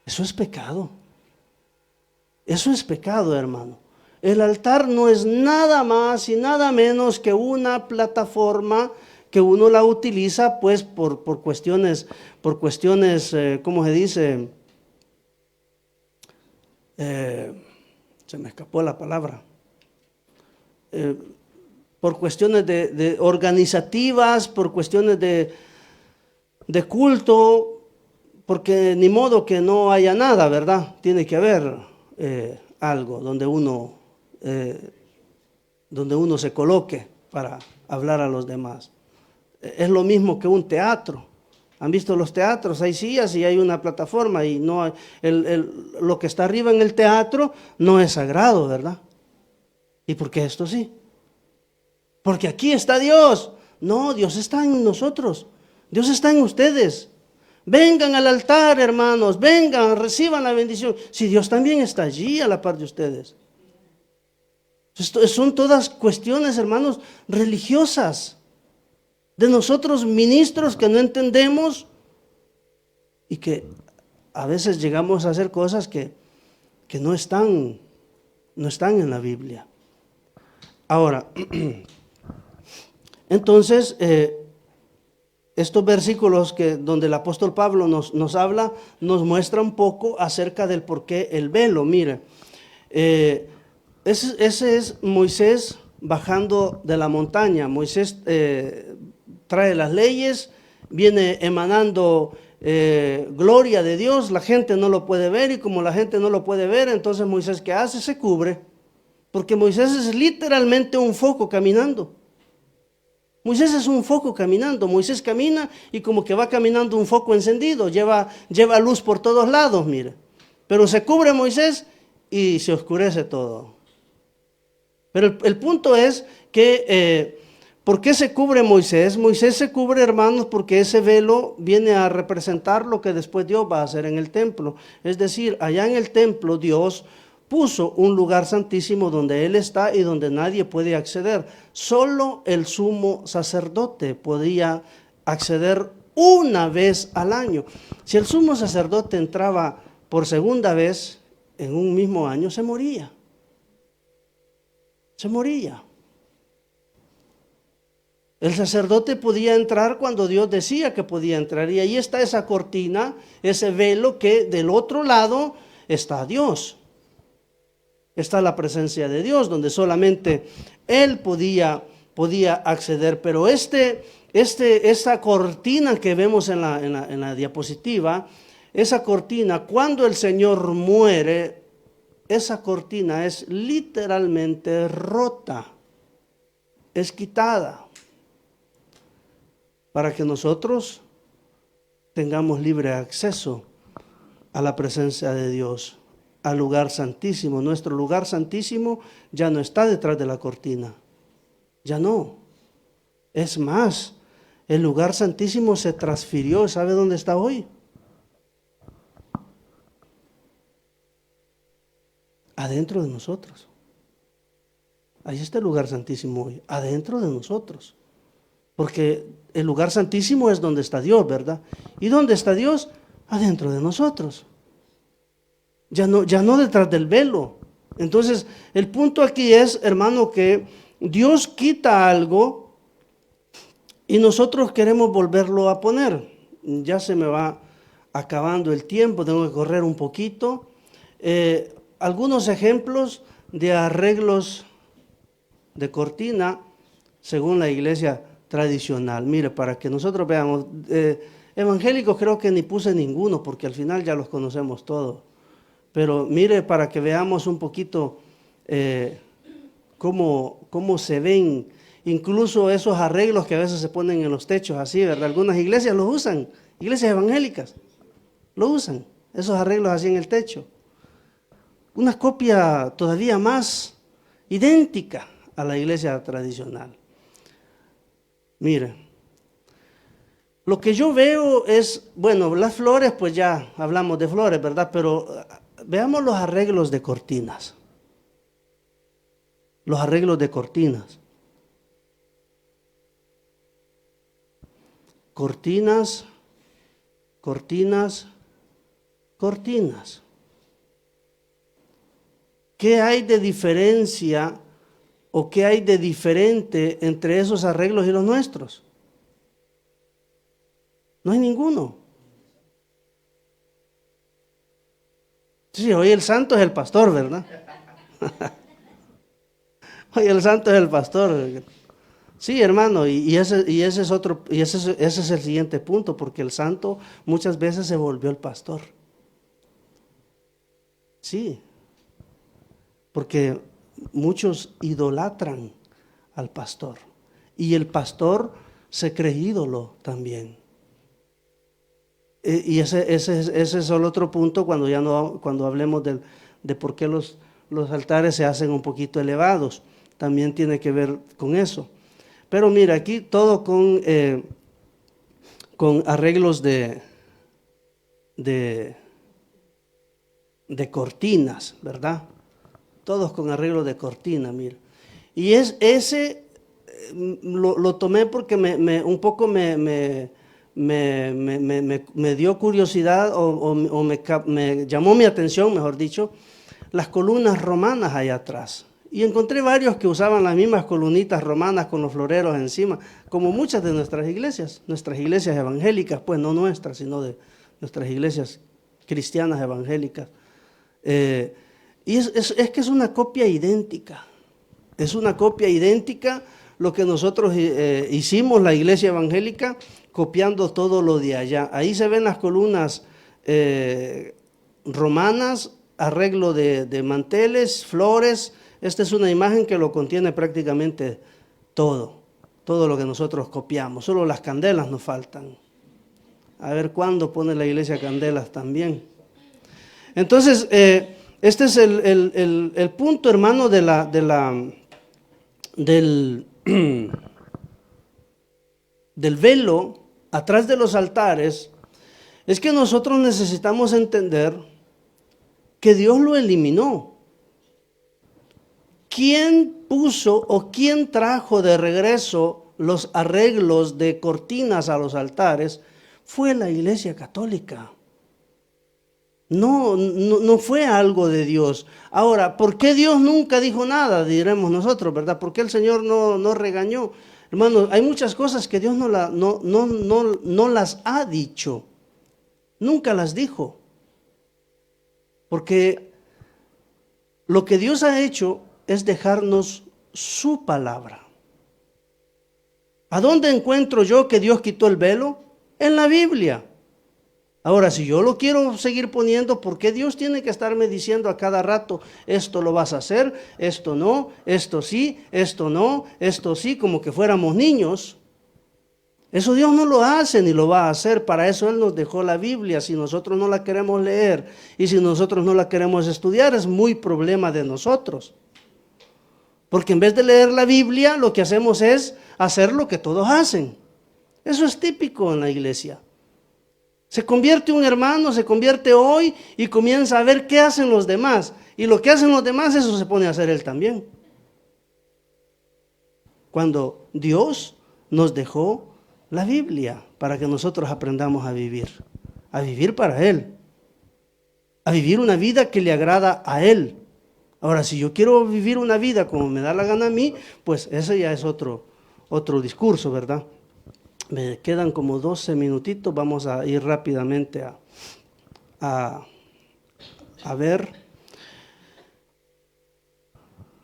Eso es pecado. Eso es pecado, hermano. El altar no es nada más y nada menos que una plataforma que uno la utiliza pues por cuestiones, ¿cómo se dice? Se me escapó la palabra. Por cuestiones de organizativas, por cuestiones de culto, porque ni modo que no haya nada, ¿verdad? Tiene que haber algo donde uno se coloque para hablar a los demás. Es lo mismo que un teatro. ¿Han visto los teatros? Hay sillas y hay una plataforma y no lo que está arriba en el teatro no es sagrado, ¿verdad? ¿Y por qué esto sí? Porque aquí está Dios. No, Dios está en nosotros. Dios está en ustedes. Vengan al altar, hermanos. Vengan, reciban la bendición. Si Dios también está allí a la par de ustedes. Son todas cuestiones, hermanos, religiosas. De nosotros ministros que no entendemos y que a veces llegamos a hacer cosas que no están en la Biblia. Ahora, entonces, estos versículos donde el apóstol Pablo nos habla, nos muestra un poco acerca del por qué el velo. Mire, ese es Moisés bajando de la montaña. Moisés trae las leyes, viene emanando gloria de Dios, la gente no lo puede ver y como la gente no lo puede ver, entonces Moisés, ¿qué hace? Se cubre, porque Moisés es literalmente un foco caminando. Moisés es un foco caminando. Moisés camina y como que va caminando un foco encendido, lleva luz por todos lados, mire. Pero se cubre Moisés y se oscurece todo. Pero el punto es que, ¿por qué se cubre Moisés? Moisés se cubre, hermanos, porque ese velo viene a representar lo que después Dios va a hacer en el templo. Es decir, allá en el templo Dios puso un lugar santísimo donde Él está y donde nadie puede acceder. Solo el sumo sacerdote podía acceder una vez al año. Si el sumo sacerdote entraba por segunda vez en un mismo año, se moría. Se moría. El sacerdote podía entrar cuando Dios decía que podía entrar. Y ahí está esa cortina, ese velo que del otro lado está Dios. Está la presencia de Dios, donde solamente Él podía acceder. Pero esa cortina que vemos en la diapositiva, esa cortina, cuando el Señor muere, esa cortina es literalmente rota, es quitada, para que nosotros tengamos libre acceso a la presencia de Dios, al lugar santísimo. Nuestro lugar santísimo ya no está detrás de la cortina, ya no. Es más, el lugar santísimo se transfirió. ¿Sabe dónde está hoy? Adentro de nosotros. Ahí está el lugar santísimo hoy, adentro de nosotros. Porque el lugar santísimo es donde está Dios, ¿verdad? ¿Y dónde está Dios? Adentro de nosotros. ya no detrás del velo. Entonces, el punto aquí es, hermano, que Dios quita algo y nosotros queremos volverlo a poner. Ya se me va acabando el tiempo, tengo que correr un poquito. Algunos ejemplos de arreglos de cortina según la iglesia tradicional. Mire, para que nosotros veamos, evangélicos creo que ni puse ninguno porque al final ya los conocemos todos. Pero mire, para que veamos un poquito cómo se ven incluso esos arreglos que a veces se ponen en los techos así, ¿verdad? Algunas iglesias los usan, iglesias evangélicas lo usan, esos arreglos así en el techo. Una copia todavía más idéntica a la iglesia tradicional. Mire, lo que yo veo es, bueno, las flores, pues ya hablamos de flores, ¿verdad? Pero veamos los arreglos de cortinas. Los arreglos de cortinas. Cortinas, cortinas, cortinas. ¿Qué hay de diferencia o qué hay de diferente entre esos arreglos y los nuestros? No hay ninguno. Sí, hoy el santo es el pastor, ¿verdad? Hoy el santo es el pastor. Sí, hermano, y ese es otro, ese es el siguiente punto, porque el santo muchas veces se volvió el pastor. Sí, porque muchos idolatran al pastor y el pastor se cree ídolo también. Y ese es el otro punto cuando hablemos de por qué los altares se hacen un poquito elevados. También tiene que ver con eso. Pero mira, aquí todo con arreglos de cortinas, ¿verdad? Todos con arreglos de cortina, mira. Y ese lo tomé porque un poco me dio curiosidad o me llamó mi atención, mejor dicho, las columnas romanas allá atrás. Y encontré varios que usaban las mismas columnitas romanas con los floreros encima, como muchas de nuestras iglesias evangélicas, pues no nuestras, sino de nuestras iglesias cristianas evangélicas. Y es que es una copia idéntica, es una copia idéntica lo que nosotros hicimos, la iglesia evangélica, copiando todo lo de allá. Ahí se ven las columnas romanas, arreglo de manteles, flores. Esta es una imagen que lo contiene prácticamente todo lo que nosotros copiamos. Solo las candelas nos faltan. A ver cuándo pone la iglesia candelas también. Entonces, este es el punto, hermano, del velo atrás de los altares, es que nosotros necesitamos entender que Dios lo eliminó. ¿Quién puso o quién trajo de regreso los arreglos de cortinas a los altares? Fue la Iglesia Católica. No fue algo de Dios. Ahora, ¿por qué Dios nunca dijo nada? Diremos nosotros, ¿verdad? ¿Por qué el Señor no regañó? Hermanos, hay muchas cosas que Dios no las ha dicho. Nunca las dijo. Porque lo que Dios ha hecho es dejarnos su palabra. ¿A dónde encuentro yo que Dios quitó el velo? En la Biblia. Ahora, si yo lo quiero seguir poniendo, ¿por qué Dios tiene que estarme diciendo a cada rato, esto lo vas a hacer, esto no, esto sí, esto no, esto sí, como que fuéramos niños? Eso Dios no lo hace ni lo va a hacer. Para eso Él nos dejó la Biblia. Si nosotros no la queremos leer y si nosotros no la queremos estudiar, es muy problema de nosotros. Porque en vez de leer la Biblia, lo que hacemos es hacer lo que todos hacen. Eso es típico en la iglesia. Se convierte un hermano, se convierte hoy y comienza a ver qué hacen los demás. Y lo que hacen los demás, eso se pone a hacer él también. Cuando Dios nos dejó la Biblia para que nosotros aprendamos a vivir para Él. a vivir una vida que le agrada a Él. Ahora, si yo quiero vivir una vida como me da la gana a mí, pues ese ya es otro discurso, ¿verdad? Me quedan como 12 minutitos, vamos a ir rápidamente a ver.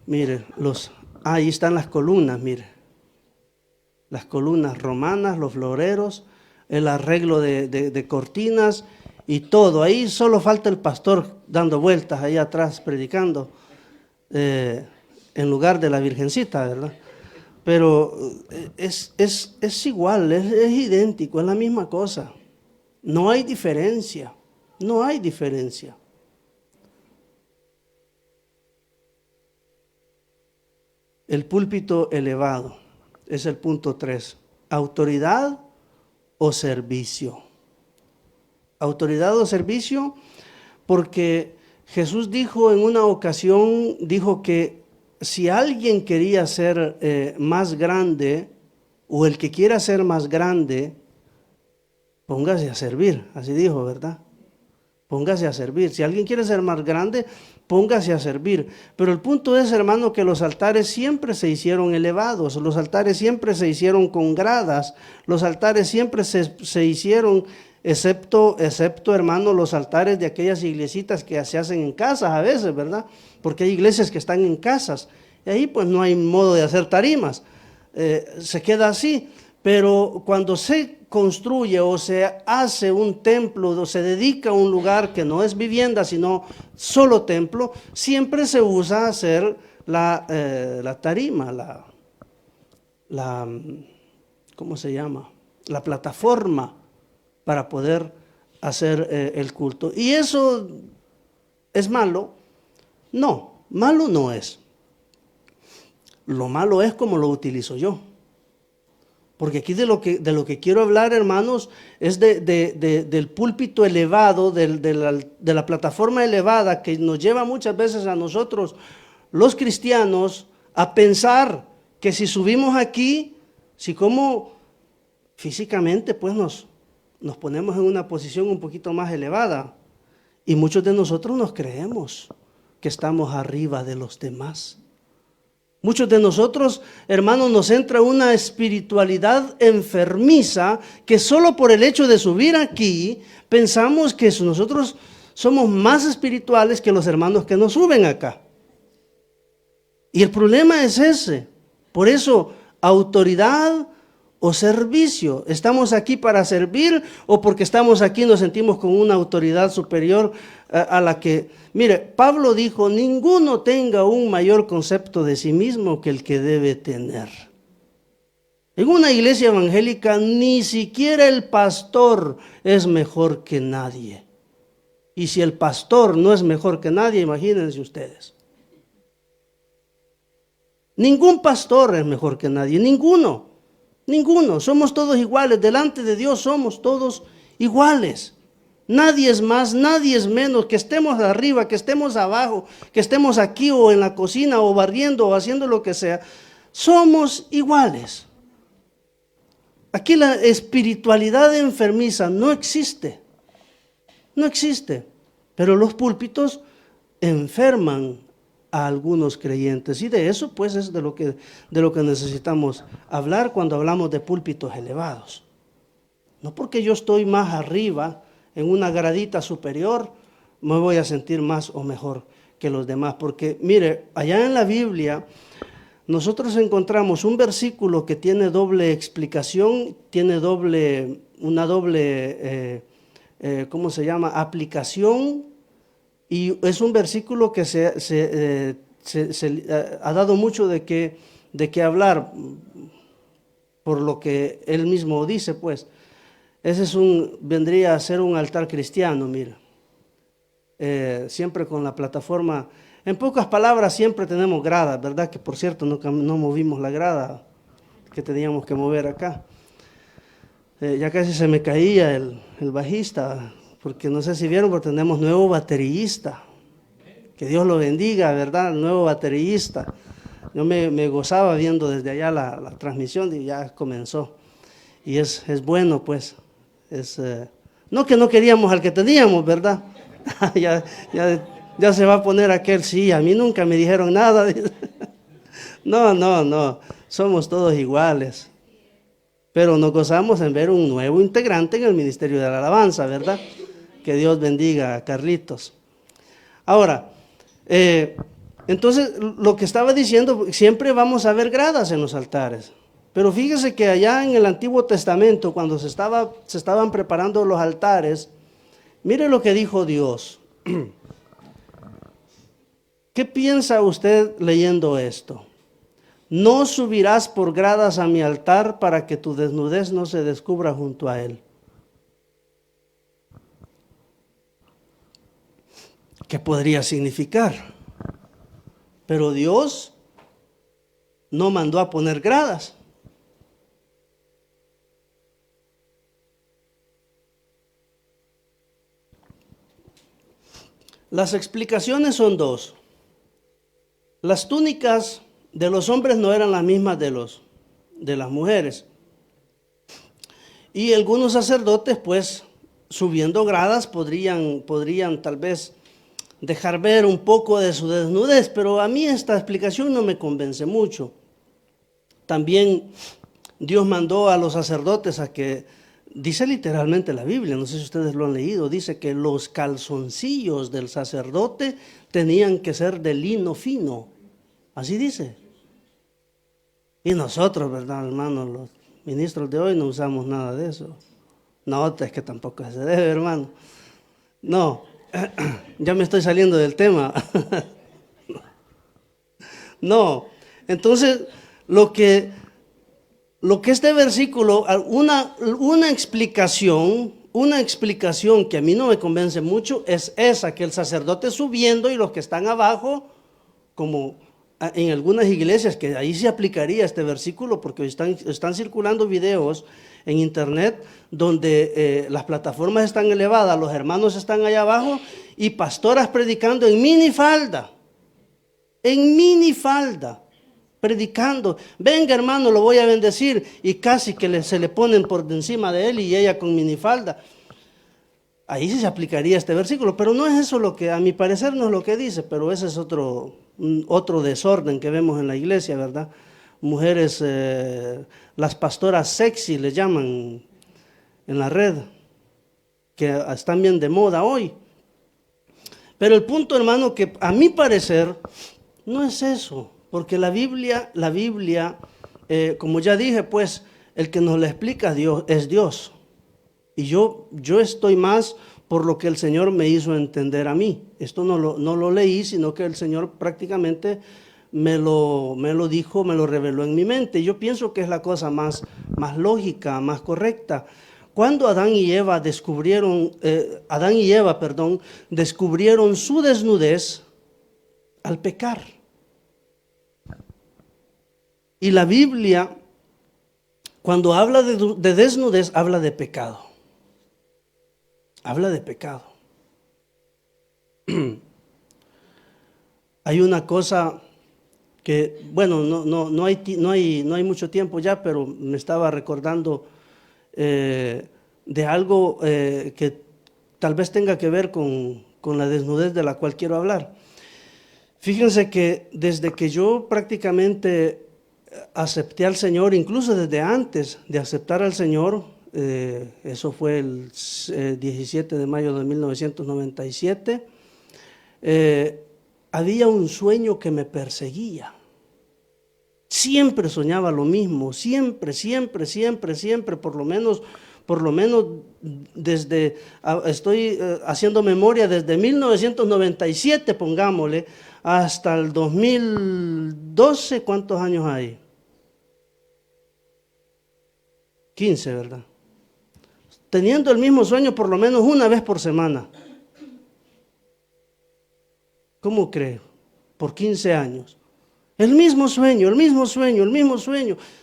Mire, ahí están las columnas, mire. Las columnas romanas, los floreros, el arreglo de cortinas y todo. Ahí solo falta el pastor dando vueltas ahí atrás predicando, en lugar de la Virgencita, ¿verdad? Pero es igual, es idéntico, es la misma cosa. No hay diferencia, no hay diferencia. El púlpito elevado es el punto 3. Autoridad o servicio. Autoridad o servicio, porque Jesús dijo en una ocasión, dijo que si alguien quería ser más grande, o el que quiera ser más grande, póngase a servir, así dijo, ¿verdad? Póngase a servir. Si alguien quiere ser más grande, póngase a servir. Pero el punto es, hermano, que los altares siempre se hicieron elevados, los altares siempre se hicieron con gradas, los altares siempre se hicieron, excepto, hermano, los altares de aquellas iglesitas que se hacen en casas a veces, ¿verdad? Porque hay iglesias que están en casas, y ahí pues no hay modo de hacer tarimas, se queda así. Pero cuando se construye o se hace un templo o se dedica a un lugar que no es vivienda sino solo templo, siempre se usa hacer la tarima, ¿cómo se llama? La plataforma para poder hacer el culto. ¿Y eso es malo? No, malo no es. Lo malo es como lo utilizo yo. Porque aquí de lo que quiero hablar, hermanos, es del púlpito elevado, de la plataforma elevada que nos lleva muchas veces a nosotros, los cristianos, a pensar que si subimos aquí, si como físicamente pues nos ponemos en una posición un poquito más elevada, y muchos de nosotros nos creemos que estamos arriba de los demás. Muchos de nosotros, hermanos, nos entra una espiritualidad enfermiza que solo por el hecho de subir aquí pensamos que nosotros somos más espirituales que los hermanos que nos suben acá. Y el problema es ese. Por eso, autoridad o servicio. ¿Estamos aquí para servir o porque estamos aquí nos sentimos con una autoridad superior a la que... Mire, Pablo dijo, ninguno tenga un mayor concepto de sí mismo que el que debe tener. En una iglesia evangélica ni siquiera el pastor es mejor que nadie. Y si el pastor no es mejor que nadie, imagínense ustedes. Ningún pastor es mejor que nadie, ninguno. Ninguno, somos todos iguales, delante de Dios somos todos iguales. Nadie es más, nadie es menos, que estemos arriba, que estemos abajo, que estemos aquí o en la cocina o barriendo o haciendo lo que sea. Somos iguales. Aquí la espiritualidad enfermiza no existe. No existe. Pero los púlpitos enferman a algunos creyentes, y de eso pues es de lo que necesitamos hablar cuando hablamos de púlpitos elevados. No porque yo estoy más arriba en una gradita superior me voy a sentir más o mejor que los demás, porque mire, allá en la Biblia nosotros encontramos un versículo que tiene doble explicación, tiene una doble ¿cómo se llama? Aplicación. Y es un versículo que se ha dado mucho de qué hablar, por lo que él mismo dice, pues. Ese vendría a ser un altar cristiano, mira. Siempre con la plataforma. En pocas palabras, siempre tenemos gradas, ¿verdad? Que por cierto, no movimos la grada que teníamos que mover acá. Ya casi se me caía el bajista. Porque no sé si vieron, pero tenemos nuevo baterista. Que Dios lo bendiga, ¿verdad? Nuevo baterista. Yo me gozaba viendo desde allá la transmisión y ya comenzó. Y es bueno, pues. No que no queríamos al que teníamos, ¿verdad? ya, ya se va a poner aquel, sí, a mí nunca me dijeron nada. No, no, no, somos todos iguales. Pero nos gozamos en ver un nuevo integrante en el Ministerio de la Alabanza, ¿verdad? Que Dios bendiga a Carlitos. Ahora, entonces lo que estaba diciendo, siempre vamos a ver gradas en los altares. Pero fíjese que allá en el Antiguo Testamento, cuando se estaban preparando los altares, mire lo que dijo Dios. ¿Qué piensa usted leyendo esto? No subirás por gradas a mi altar para que tu desnudez no se descubra junto a él. ¿Qué podría significar? Pero Dios no mandó a poner gradas. Las explicaciones son dos. Las túnicas de los hombres no eran las mismas de las mujeres. Y algunos sacerdotes, pues, subiendo gradas, podrían tal vez dejar ver un poco de su desnudez, pero a mí esta explicación no me convence mucho. También Dios mandó a los sacerdotes a que, dice literalmente la Biblia, no sé si ustedes lo han leído, dice que los calzoncillos del sacerdote tenían que ser de lino fino, así dice. Y nosotros, ¿verdad, hermanos? Los ministros de hoy no usamos nada de eso. No, es que tampoco se debe, hermano. No, ya me estoy saliendo del tema. No, entonces lo que este versículo, una explicación que a mí no me convence mucho es esa, que el sacerdote subiendo y los que están abajo, como en algunas iglesias, que ahí se aplicaría este versículo, porque están circulando videos en internet donde las plataformas están elevadas, los hermanos están allá abajo y pastoras predicando en minifalda, predicando. Venga, hermano, lo voy a bendecir, y casi que se le ponen por encima de él y ella con minifalda. Ahí sí se aplicaría este versículo, pero no es eso lo que, a mi parecer, no es lo que dice, pero ese es otro desorden que vemos en la iglesia, ¿verdad? Mujeres, las pastoras sexy le llaman en la red, que están bien de moda hoy. Pero el punto, hermano, que a mi parecer no es eso, porque la Biblia, como ya dije, pues el que nos la explica es Dios. Y yo estoy más por lo que el Señor me hizo entender a mí. Esto no lo leí, sino que el Señor prácticamente me lo dijo, me lo reveló en mi mente. Yo pienso que es la cosa más lógica, más correcta. Cuando Adán y Eva descubrieron su desnudez al pecar. Y la Biblia, cuando habla de desnudez, habla de pecado. Habla de pecado. Hay una cosa que, bueno, no hay mucho tiempo ya, pero me estaba recordando de algo que tal vez tenga que ver con la desnudez de la cual quiero hablar. Fíjense que desde que yo prácticamente acepté al Señor, incluso desde antes de aceptar al Señor, eso fue el 17 de mayo de 1997, había un sueño que me perseguía. Siempre soñaba lo mismo, siempre, por lo menos desde, estoy haciendo memoria, desde 1997, pongámosle, hasta el 2012, ¿cuántos años hay? 15, ¿verdad? Teniendo el mismo sueño por lo menos una vez por semana. ¿Cómo cree? Por 15 años. El mismo sueño,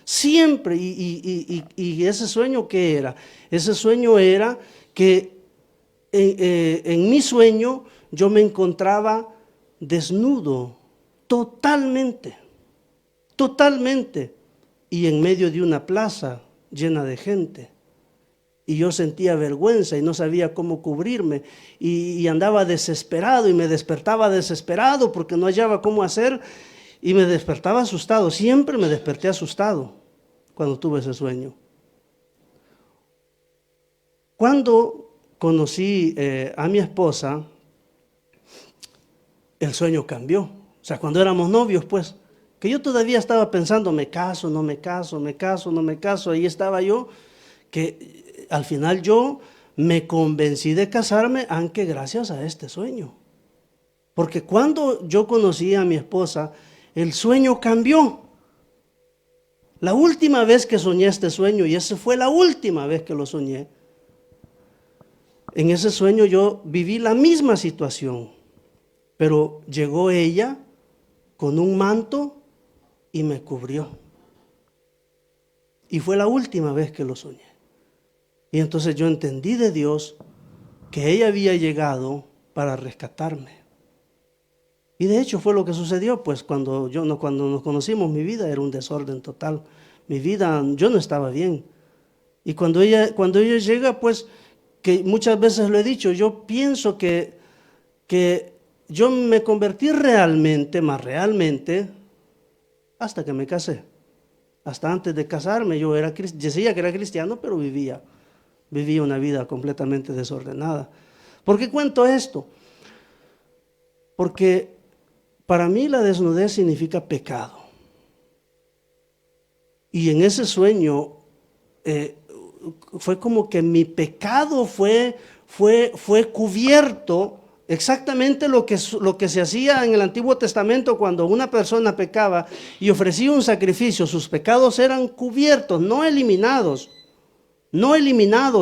siempre. Y ese sueño, ¿qué era? Ese sueño era que en mi sueño yo me encontraba desnudo, totalmente, y en medio de una plaza llena de gente. y yo sentía vergüenza y no sabía cómo cubrirme y andaba desesperado y me despertaba desesperado porque no hallaba cómo hacer y me despertaba asustado. Siempre me desperté asustado cuando tuve ese sueño. Cuando conocí a mi esposa, el sueño cambió. O sea, cuando éramos novios, pues, que yo todavía estaba pensando, me caso, no me caso, me caso, no me caso. Ahí estaba yo, que al final yo me convencí de casarme, aunque gracias a este sueño. Porque cuando yo conocí a mi esposa, el sueño cambió. La última vez que soñé este sueño, y esa fue la última vez que lo soñé, en ese sueño yo viví la misma situación, pero llegó ella con un manto y me cubrió. Y fue la última vez que lo soñé. Y entonces yo entendí de Dios que ella había llegado para rescatarme. Y de hecho fue lo que sucedió, pues cuando nos conocimos, mi vida era un desorden total. Mi vida, yo no estaba bien. Y cuando ella llega, pues, que muchas veces lo he dicho, yo pienso que yo me convertí realmente, más realmente, hasta que me casé. Hasta antes de casarme yo decía que era cristiano, pero vivía una vida completamente desordenada. ¿Por qué cuento esto? Porque para mí la desnudez significa pecado. Y en ese sueño fue como que mi pecado fue cubierto. Exactamente lo que se hacía en el Antiguo Testamento cuando una persona pecaba y ofrecía un sacrificio. Sus pecados eran cubiertos, no eliminados,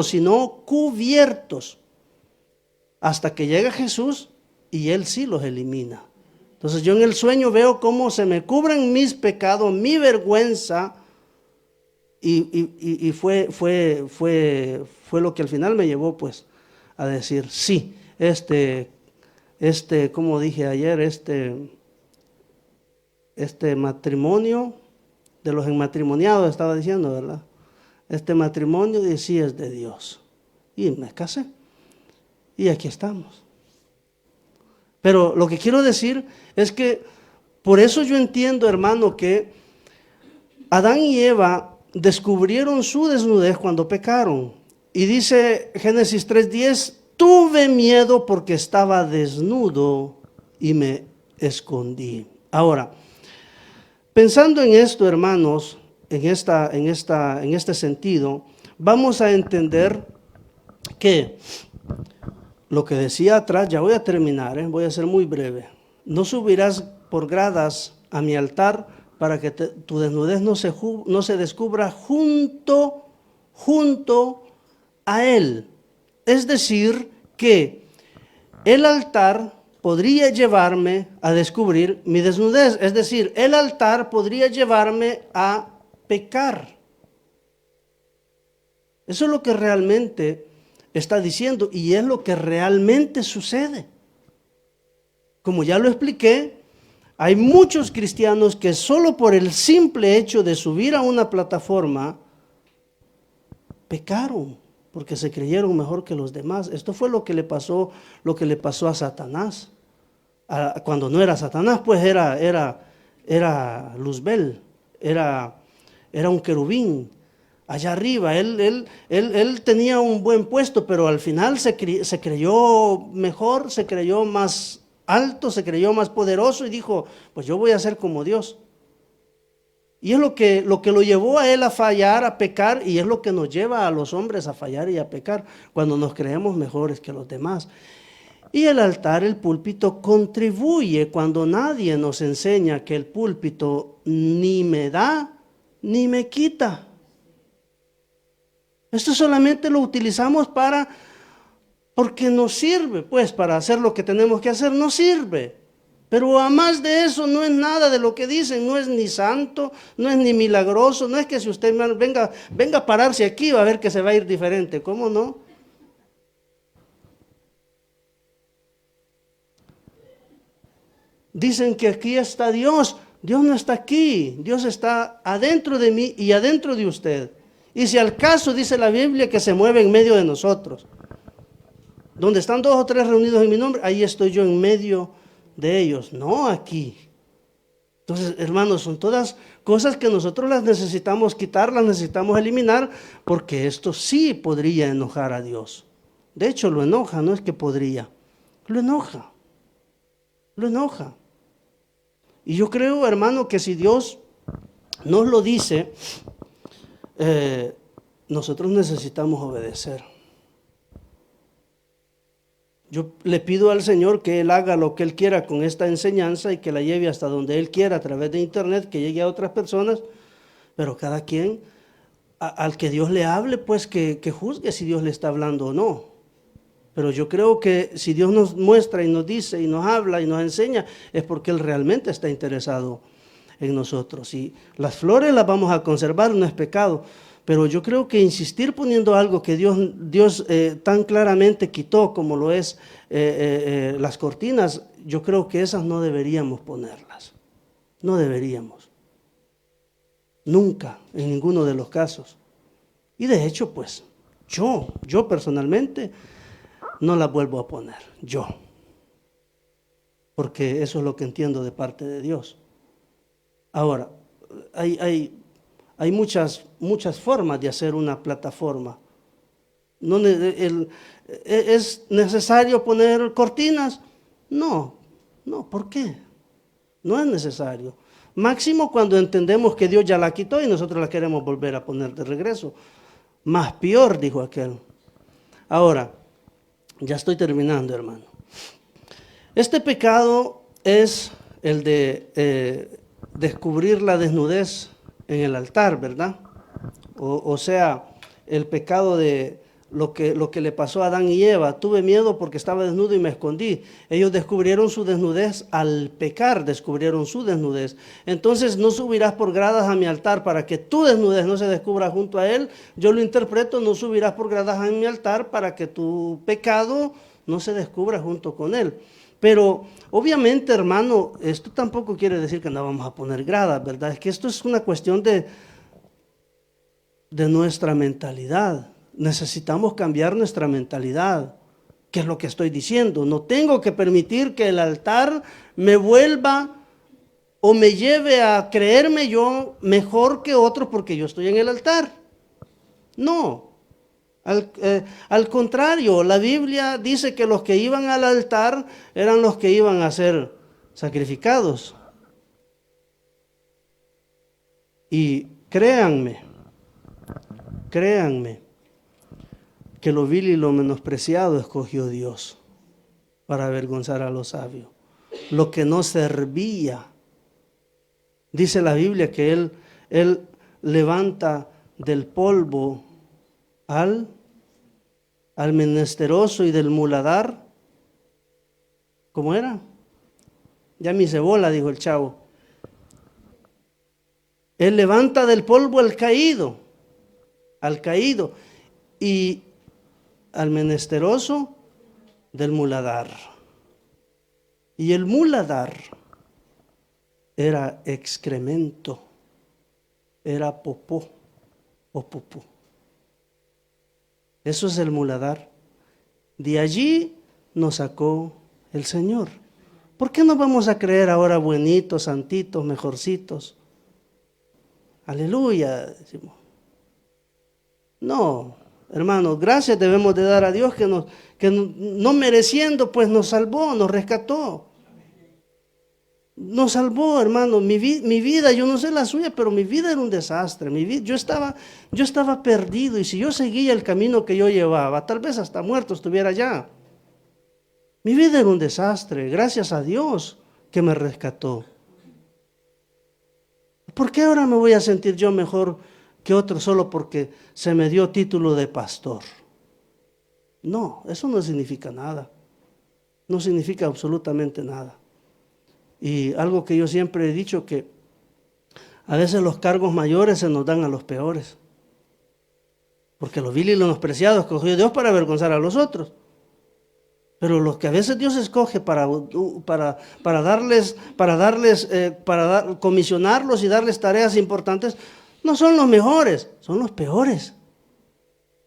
sino cubiertos. Hasta que llega Jesús y Él sí los elimina. Entonces yo en el sueño veo cómo se me cubren mis pecados, mi vergüenza, y fue lo que al final me llevó pues a decir, sí, como dije ayer, este matrimonio de los enmatrimoniados, estaba diciendo, ¿verdad? Este matrimonio sí es de Dios. Y me casé. Y aquí estamos. Pero lo que quiero decir es que por eso yo entiendo, hermano, que Adán y Eva descubrieron su desnudez cuando pecaron. Y dice Génesis 3:10, tuve miedo porque estaba desnudo y me escondí. Ahora, pensando en esto, hermanos, en este sentido, vamos a entender que lo que decía atrás, ya voy a terminar, voy a ser muy breve. No subirás por gradas a mi altar para que tu desnudez no se descubra junto a él. Es decir, que el altar podría llevarme a descubrir mi desnudez. Es decir, el altar podría llevarme a pecar. Eso es lo que realmente está diciendo y es lo que realmente sucede. Como ya lo expliqué, hay muchos cristianos que solo por el simple hecho de subir a una plataforma pecaron porque se creyeron mejor que los demás. Esto fue lo que le pasó a Satanás. Cuando no era Satanás, pues era Luzbel, era un querubín. Allá arriba, él tenía un buen puesto, pero al final se creyó mejor, se creyó más alto, se creyó más poderoso y dijo, pues yo voy a ser como Dios. Y es lo que lo llevó a él a fallar, a pecar, y es lo que nos lleva a los hombres a fallar y a pecar, cuando nos creemos mejores que los demás. Y el altar, el púlpito, contribuye cuando nadie nos enseña que el púlpito ni me da ni me quita. Esto solamente lo utilizamos porque nos sirve, pues para hacer lo que tenemos que hacer, nos sirve. Pero a más de eso no es nada de lo que dicen, no es ni santo, no es ni milagroso, no es que si usted venga a pararse aquí va a ver que se va a ir diferente, ¿cómo no? Dicen que aquí está Dios. Dios no está aquí, Dios está adentro de mí y adentro de usted. Y si al caso dice la Biblia que se mueve en medio de nosotros. Donde están 2 o 3 reunidos en mi nombre, ahí estoy yo en medio de ellos, no aquí. Entonces, hermanos, son todas cosas que nosotros las necesitamos quitar, las necesitamos eliminar, porque esto sí podría enojar a Dios. De hecho, lo enoja, no es que podría, lo enoja, lo enoja. Y yo creo, hermano, que si Dios nos lo dice, nosotros necesitamos obedecer. Yo le pido al Señor que Él haga lo que Él quiera con esta enseñanza y que la lleve hasta donde Él quiera a través de internet, que llegue a otras personas, pero cada quien, al que Dios le hable, pues que juzgue si Dios le está hablando o no. Pero yo creo que si Dios nos muestra y nos dice y nos habla y nos enseña, es porque Él realmente está interesado en nosotros. Y las flores las vamos a conservar, no es pecado. Pero yo creo que insistir poniendo algo que Dios tan claramente quitó, como lo es las cortinas, yo creo que esas no deberíamos ponerlas. No deberíamos. Nunca, en ninguno de los casos. Y de hecho, pues, yo personalmente no las vuelvo a poner. Yo. Porque eso es lo que entiendo de parte de Dios. Ahora, hay muchas formas de hacer una plataforma. No, ¿es necesario poner cortinas? No, ¿por qué? No es necesario. Máximo cuando entendemos que Dios ya la quitó y nosotros la queremos volver a poner de regreso. Más peor, dijo aquel. Ahora, ya estoy terminando, hermano. Este pecado es el de descubrir la desnudez en el altar, ¿verdad? O sea, el pecado de lo que le pasó a Adán y Eva. Tuve miedo porque estaba desnudo y me escondí. Ellos descubrieron su desnudez al pecar, descubrieron su desnudez. Entonces, no subirás por gradas a mi altar para que tu desnudez no se descubra junto a él. Yo lo interpreto, no subirás por gradas a mi altar para que tu pecado no se descubra junto con él. Pero obviamente, hermano, esto tampoco quiere decir que no vamos a poner gradas, ¿verdad? Es que esto es una cuestión de nuestra mentalidad. Necesitamos cambiar nuestra mentalidad. ¿Qué es lo que estoy diciendo? No tengo que permitir que el altar me vuelva o me lleve a creerme yo mejor que otros porque yo estoy en el altar. No. Al contrario, la Biblia dice que los que iban al altar eran los que iban a ser sacrificados. Y créanme, que lo vil y lo menospreciado escogió Dios para avergonzar a los sabios. Lo que no servía. Dice la Biblia que Él levanta del polvo al menesteroso y del muladar. ¿Cómo era? Ya mi cebola, dijo el chavo. Él levanta del polvo al caído, y al menesteroso del muladar. Y el muladar era excremento, era popó o pupú. Eso es el muladar. De allí nos sacó el Señor. ¿Por qué no vamos a creer ahora buenitos, santitos, mejorcitos? Aleluya, decimos. No, hermanos, gracias debemos de dar a Dios que no mereciendo, pues nos salvó, nos rescató. Nos salvó, hermano. Mi vida, yo no sé la suya, pero mi vida era un desastre. Yo estaba perdido, y si yo seguía el camino que yo llevaba, tal vez hasta muerto estuviera allá. Mi vida era un desastre, gracias a Dios que me rescató. ¿Por qué ahora me voy a sentir yo mejor que otro solo porque se me dio título de pastor? No, eso no significa nada. No significa absolutamente nada. Y algo que yo siempre he dicho, que a veces los cargos mayores se nos dan a los peores. Porque los vil y los menospreciados escogió Dios para avergonzar a los otros. Pero los que a veces Dios escoge para comisionarlos y darles tareas importantes, No son los mejores, son los peores.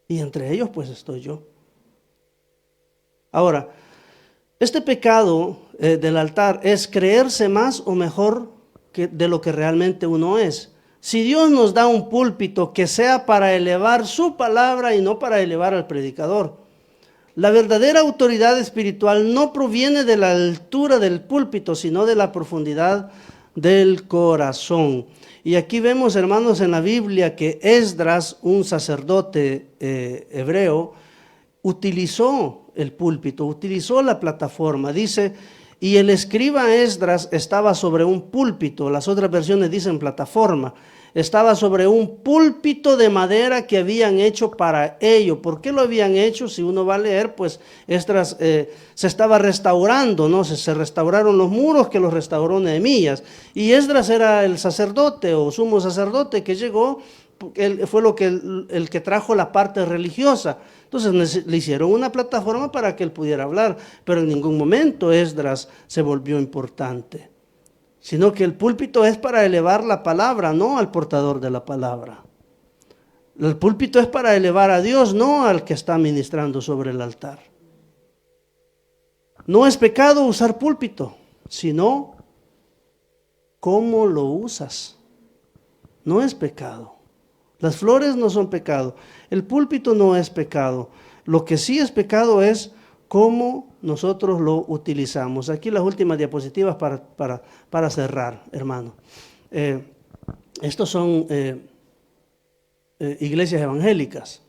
Y entre ellos pues estoy yo. Ahora, este pecado del altar es creerse más o mejor de lo que realmente uno es. Si Dios nos da un púlpito, que sea para elevar su palabra y no para elevar al predicador. La verdadera autoridad espiritual no proviene de la altura del púlpito, sino de la profundidad del corazón. Y aquí vemos, hermanos, en la Biblia que Esdras, un sacerdote hebreo, utilizó el púlpito, utilizó la plataforma. Dice, y el escriba Esdras estaba sobre un púlpito, las otras versiones dicen plataforma, estaba sobre un púlpito de madera que habían hecho para ello. ¿Por qué lo habían hecho? Si uno va a leer, pues Esdras se estaba restaurando, ¿no? Se restauraron los muros que los restauró Nehemías. Y Esdras era el sacerdote o sumo sacerdote que llegó, él fue el que trajo la parte religiosa. Entonces le hicieron una plataforma para que él pudiera hablar, pero en ningún momento Esdras se volvió importante, sino que el púlpito es para elevar la palabra, no al portador de la palabra. El púlpito es para elevar a Dios, no al que está ministrando sobre el altar. No es pecado usar púlpito, sino cómo lo usas. No es pecado. Las flores no son pecado. El púlpito no es pecado. Lo que sí es pecado es cómo nosotros lo utilizamos. Aquí las últimas diapositivas para cerrar, hermano. Estos son iglesias evangélicas,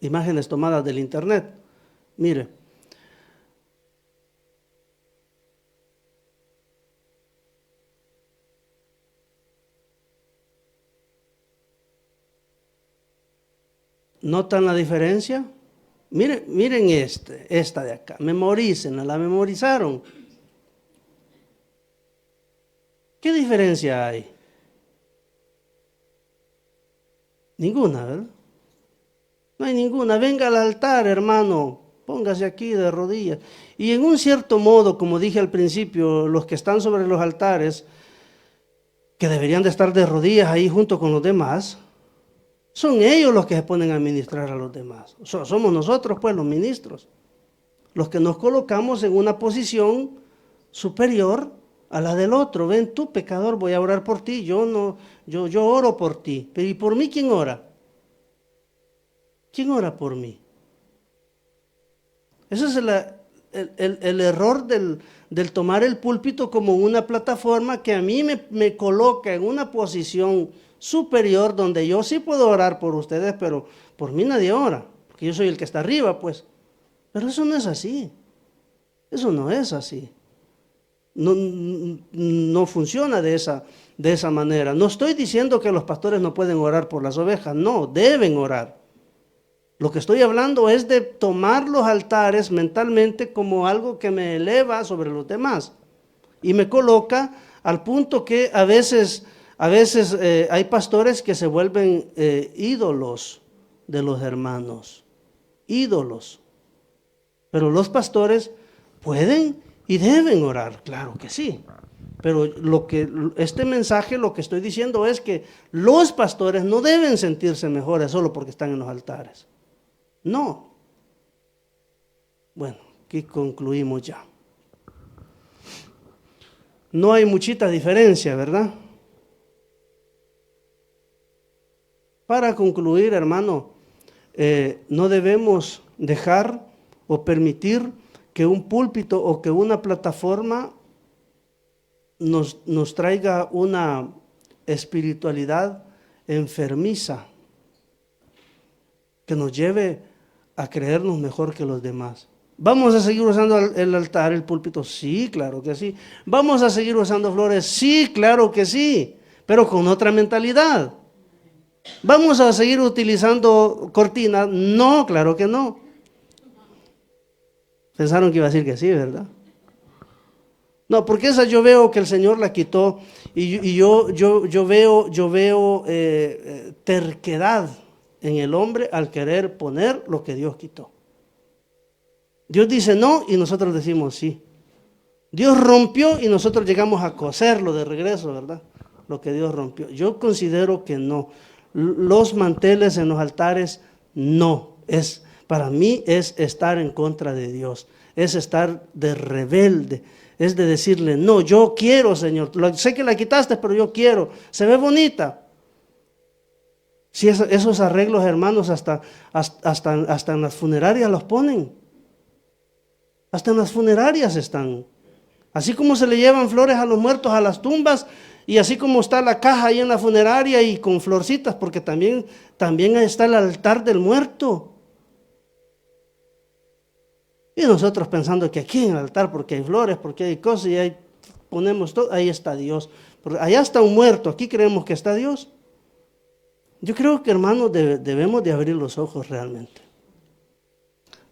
imágenes tomadas del internet. Mire. ¿Notan la diferencia? Miren esta de acá, memorícenla, la memorizaron. ¿Qué diferencia hay? Ninguna, ¿verdad? No hay ninguna. Venga al altar, hermano, póngase aquí de rodillas. Y en un cierto modo, como dije al principio, los que están sobre los altares, que deberían de estar de rodillas ahí junto con los demás, son ellos los que se ponen a ministrar a los demás. Somos nosotros, pues, los ministros, los que nos colocamos en una posición superior a la del otro. Ven tú, pecador, voy a orar por ti. Yo oro por ti. Pero ¿y por mí quién ora? ¿Quién ora por mí? Ese es el error del tomar el púlpito como una plataforma que a mí me coloca en una posición superior donde yo sí puedo orar por ustedes, pero por mí nadie ora, porque yo soy el que está arriba, pues. Pero eso no es así. Eso no es así. No funciona de esa manera. No estoy diciendo que los pastores no pueden orar por las ovejas, no, deben orar. Lo que estoy hablando es de tomar los altares mentalmente como algo que me eleva sobre los demás y me coloca al punto que a veces hay pastores que se vuelven ídolos de los hermanos, ídolos. Pero los pastores pueden y deben orar, claro que sí. Pero este mensaje lo que estoy diciendo es que los pastores no deben sentirse mejores solo porque están en los altares. No. Bueno, aquí concluimos ya. No hay muchita diferencia, ¿verdad? Para concluir, hermano, no debemos dejar o permitir que un púlpito o que una plataforma nos traiga una espiritualidad enfermiza que nos lleve a creernos mejor que los demás. ¿Vamos a seguir usando el altar, el púlpito? Sí, claro que sí. ¿Vamos a seguir usando flores? Sí, claro que sí, pero con otra mentalidad. ¿Vamos a seguir utilizando cortinas? No, claro que no. Pensaron que iba a decir que sí, ¿verdad? No, porque esa yo veo que el Señor la quitó y yo veo terquedad en el hombre al querer poner lo que Dios quitó. Dios dice no y nosotros decimos sí. Dios rompió y nosotros llegamos a coserlo de regreso, ¿verdad? Lo que Dios rompió. Yo considero que no. los manteles en los altares, no. Para mí es estar en contra de Dios, es estar de rebelde, es de decirle, no, yo quiero, Señor, sé que la quitaste, pero yo quiero, se ve bonita. Si esos arreglos, hermanos, hasta en las funerarias los ponen, hasta en las funerarias están. Así como se le llevan flores a los muertos a las tumbas, y así como está la caja ahí en la funeraria y con florcitas, porque también está el altar del muerto. Y nosotros pensando que aquí en el altar, porque hay flores, porque hay cosas, y ahí ponemos todo, ahí está Dios. Porque allá está un muerto, aquí creemos que está Dios. Yo creo que, hermanos, debemos de abrir los ojos realmente.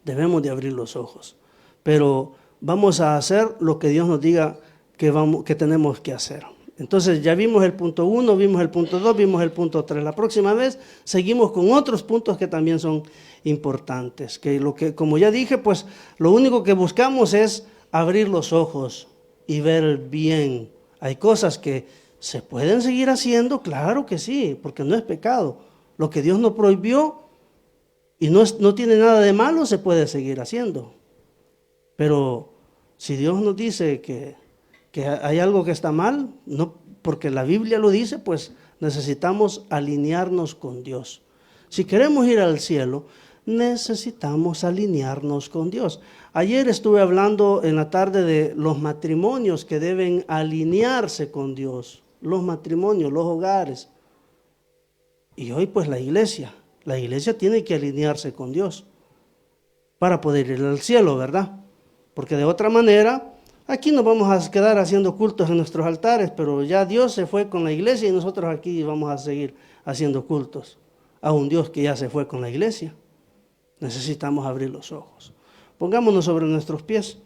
Debemos de abrir los ojos. Pero vamos a hacer lo que Dios nos diga que tenemos que hacer. Entonces ya vimos el punto 1, vimos el punto 2, vimos el punto 3. La próxima vez seguimos con otros puntos que también son importantes. Como ya dije, pues lo único que buscamos es abrir los ojos y ver bien. Hay cosas que se pueden seguir haciendo, claro que sí, porque no es pecado. Lo que Dios no prohibió y no tiene nada de malo, se puede seguir haciendo. Pero si Dios nos dice que hay algo que está mal, no, porque la Biblia lo dice, pues necesitamos alinearnos con Dios. Si queremos ir al cielo, necesitamos alinearnos con Dios. Ayer estuve hablando en la tarde de los matrimonios que deben alinearse con Dios, los matrimonios, los hogares. Y hoy pues la iglesia tiene que alinearse con Dios para poder ir al cielo, ¿verdad? Porque de otra manera, aquí nos vamos a quedar haciendo cultos en nuestros altares, pero ya Dios se fue con la iglesia y nosotros aquí vamos a seguir haciendo cultos a un Dios que ya se fue con la iglesia. Necesitamos abrir los ojos. Pongámonos sobre nuestros pies.